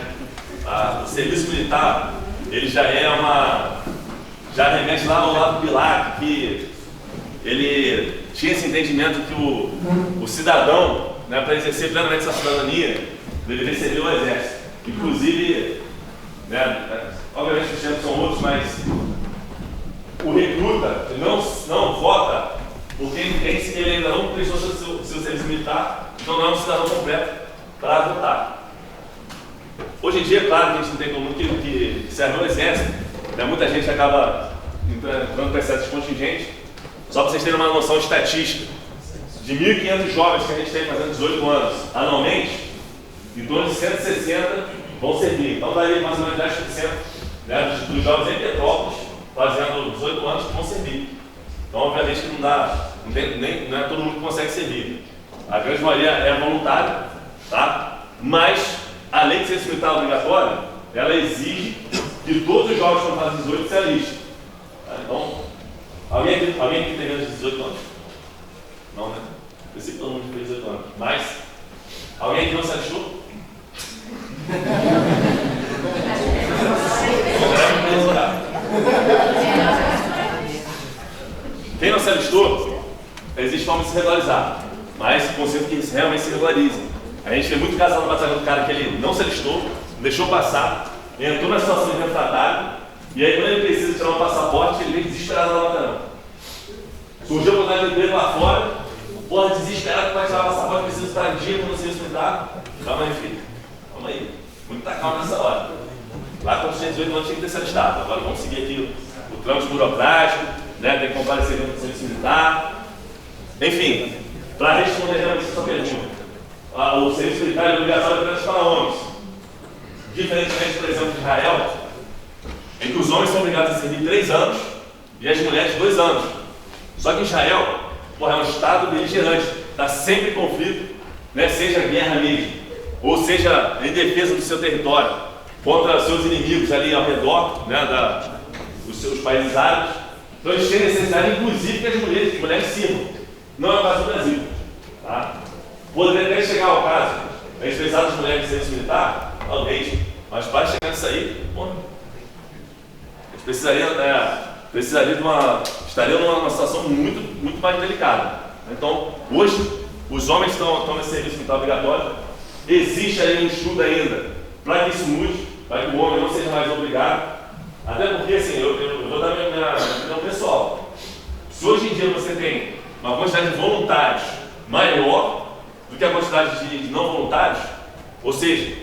O serviço militar, ele já remete lá ao lado do Pilar, que ele tinha esse entendimento que o cidadão, né, para exercer plenamente essa cidadania, deveria servir ao Exército. Inclusive, né, obviamente os tempos são outros, mas o recruta não vota porque entende que ele ainda não prestou seu serviço militar, então não é um cidadão completo para votar. Hoje em dia, é claro que a gente não tem como que serve ao Exército, né, muita gente acaba entrando para excesso de contingente. Só para vocês terem uma noção estatística, de 1.500 jovens que a gente tem fazendo 18 anos anualmente, em torno de 160 vão servir. Então daí mais ou menos 10%, né, dos jovens em Petrópolis fazendo 18 anos que vão servir. Então obviamente que não é todo mundo que consegue servir. A grande maioria é voluntária, tá? Mas a lei de serviço militar obrigatório, ela exige que todos os jovens que estão fazendo 18 se alistem. Tá? Então, alguém aqui tem menos de 18 anos? Não, né? Eu sei que todo mundo tem 18 anos. Mas, alguém aqui não se alistou? Quem não se alistou, existe forma de se regularizar, mas conceito que realmente se regularizem. A gente vê muito casal no batalhão do cara que ele não se alistou, deixou passar, entrou na situação de refratário, e aí quando ele precisa tirar um passaporte, ele vem desesperado no batalhão. Surgiu a oportunidade de emprego lá fora, porra, desesperado que vai tirar o passaporte, precisa estar em dia para não se militar. Calma aí, filho. Calma aí. Muita calma nessa hora. Lá quando tinha 18 anos tinha que ter se alistado. Agora vamos seguir aqui o trâmite burocrático, né? Tem que comparecer dentro do serviço militar. Enfim, para responder realmente essa pergunta, o serviço militar é obrigatório apenas para homens. Diferentemente, por exemplo, de Israel, em que os homens são obrigados a servir 3 anos e as mulheres 2 anos. Só que Israel, porra, é um estado beligerante, está sempre em conflito, né? Seja guerra mesmo, ou seja em defesa do seu território, contra seus inimigos ali ao redor, né, dos seus países árabes. Então eles têm necessidade, inclusive, que as mulheres sirvam. Não é o caso do Brasil. Tá? Poderia até chegar ao caso, a gente precisar das mulheres de serviço militar, talvez, mas para chegar nisso aí, bom, a gente precisaria estaria numa situação muito mais delicada. Então, hoje, os homens estão nesse serviço militar obrigatório, existe aí um estudo ainda para que isso mude, para que o homem não seja mais obrigado, até porque, assim, eu vou dar minha opinião pessoal. Se hoje em dia você tem uma quantidade de voluntários maior do que a quantidade de não voluntários, ou seja,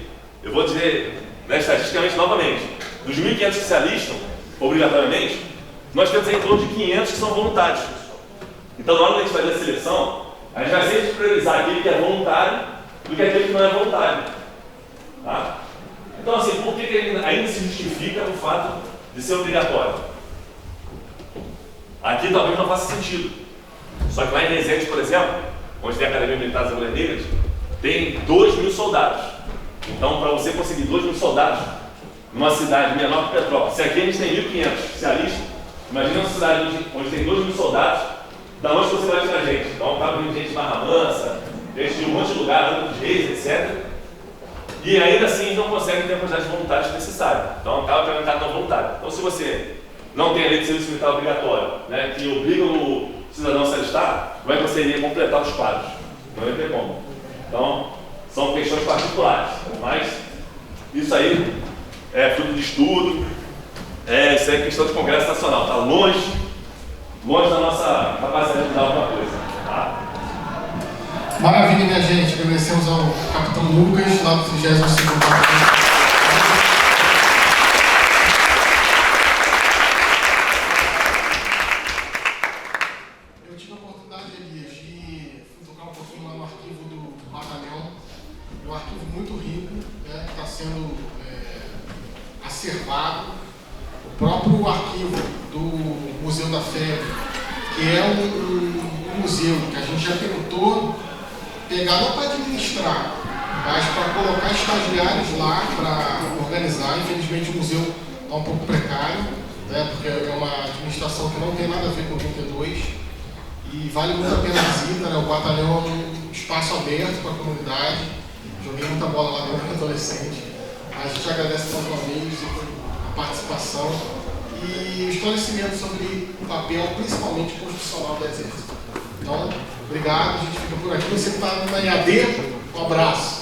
eu vou dizer, né, estatisticamente novamente, dos 1.500 que se alistam obrigatoriamente, nós temos em torno de 500 que são voluntários. Então, na hora que a gente fazer a seleção, a gente vai sempre priorizar aquele que é voluntário do que aquele que não é voluntário. Tá? Então, assim, por que ainda se justifica o fato de ser obrigatório? Aqui talvez não faça sentido. Só que lá em Resende, por exemplo, onde tem a Academia Militar das Mulheres Negras, tem 2.000 soldados. Então, para você conseguir 2.000 soldados numa cidade menor que Petrópolis, se aqui a gente tem 1.500 se alistam, imagina uma cidade onde tem 2.000 soldados, da onde você vai tirar gente? Então, acaba vindo gente de Barra Mansa, gente de um monte de lugar, Angra dos Reis, etc. E ainda assim não consegue ter a quantidade de voluntários necessária. Então, acaba pegando cada não voluntário. Então, se você não tem a lei de serviço militar obrigatório, né, que obriga o cidadão a se alistar, como é que você iria completar os quadros? Não ia ter como. Então, são questões particulares. Mas isso aí é fruto de estudo, isso aí é questão de Congresso Nacional. Está longe da nossa capacidade de dar alguma coisa. Tá? Maravilha, minha gente. Agradecemos ao Capitão Lucas, lá do 32º Batalhão. Eu tive a oportunidade, Elias, de tocar um pouquinho lá no arquivo do batalhão. É um arquivo muito rico, né, que está sendo acervado. O próprio arquivo do Museu da Febre, que é um museu que a gente já tentou pegar não para administrar, mas para colocar estagiários lá para organizar. Infelizmente o museu está um pouco precário, né, porque é uma administração que não tem nada a ver com o 32 e vale muito a pena a visita, né? O batalhão é um espaço aberto para a comunidade. Joguei muita bola lá quando era adolescente. A gente agradece mais uma vez a participação e o esclarecimento sobre o papel, principalmente constitucional do Exército. Então, obrigado, a gente fica por aqui. Você que está na EAD, um abraço.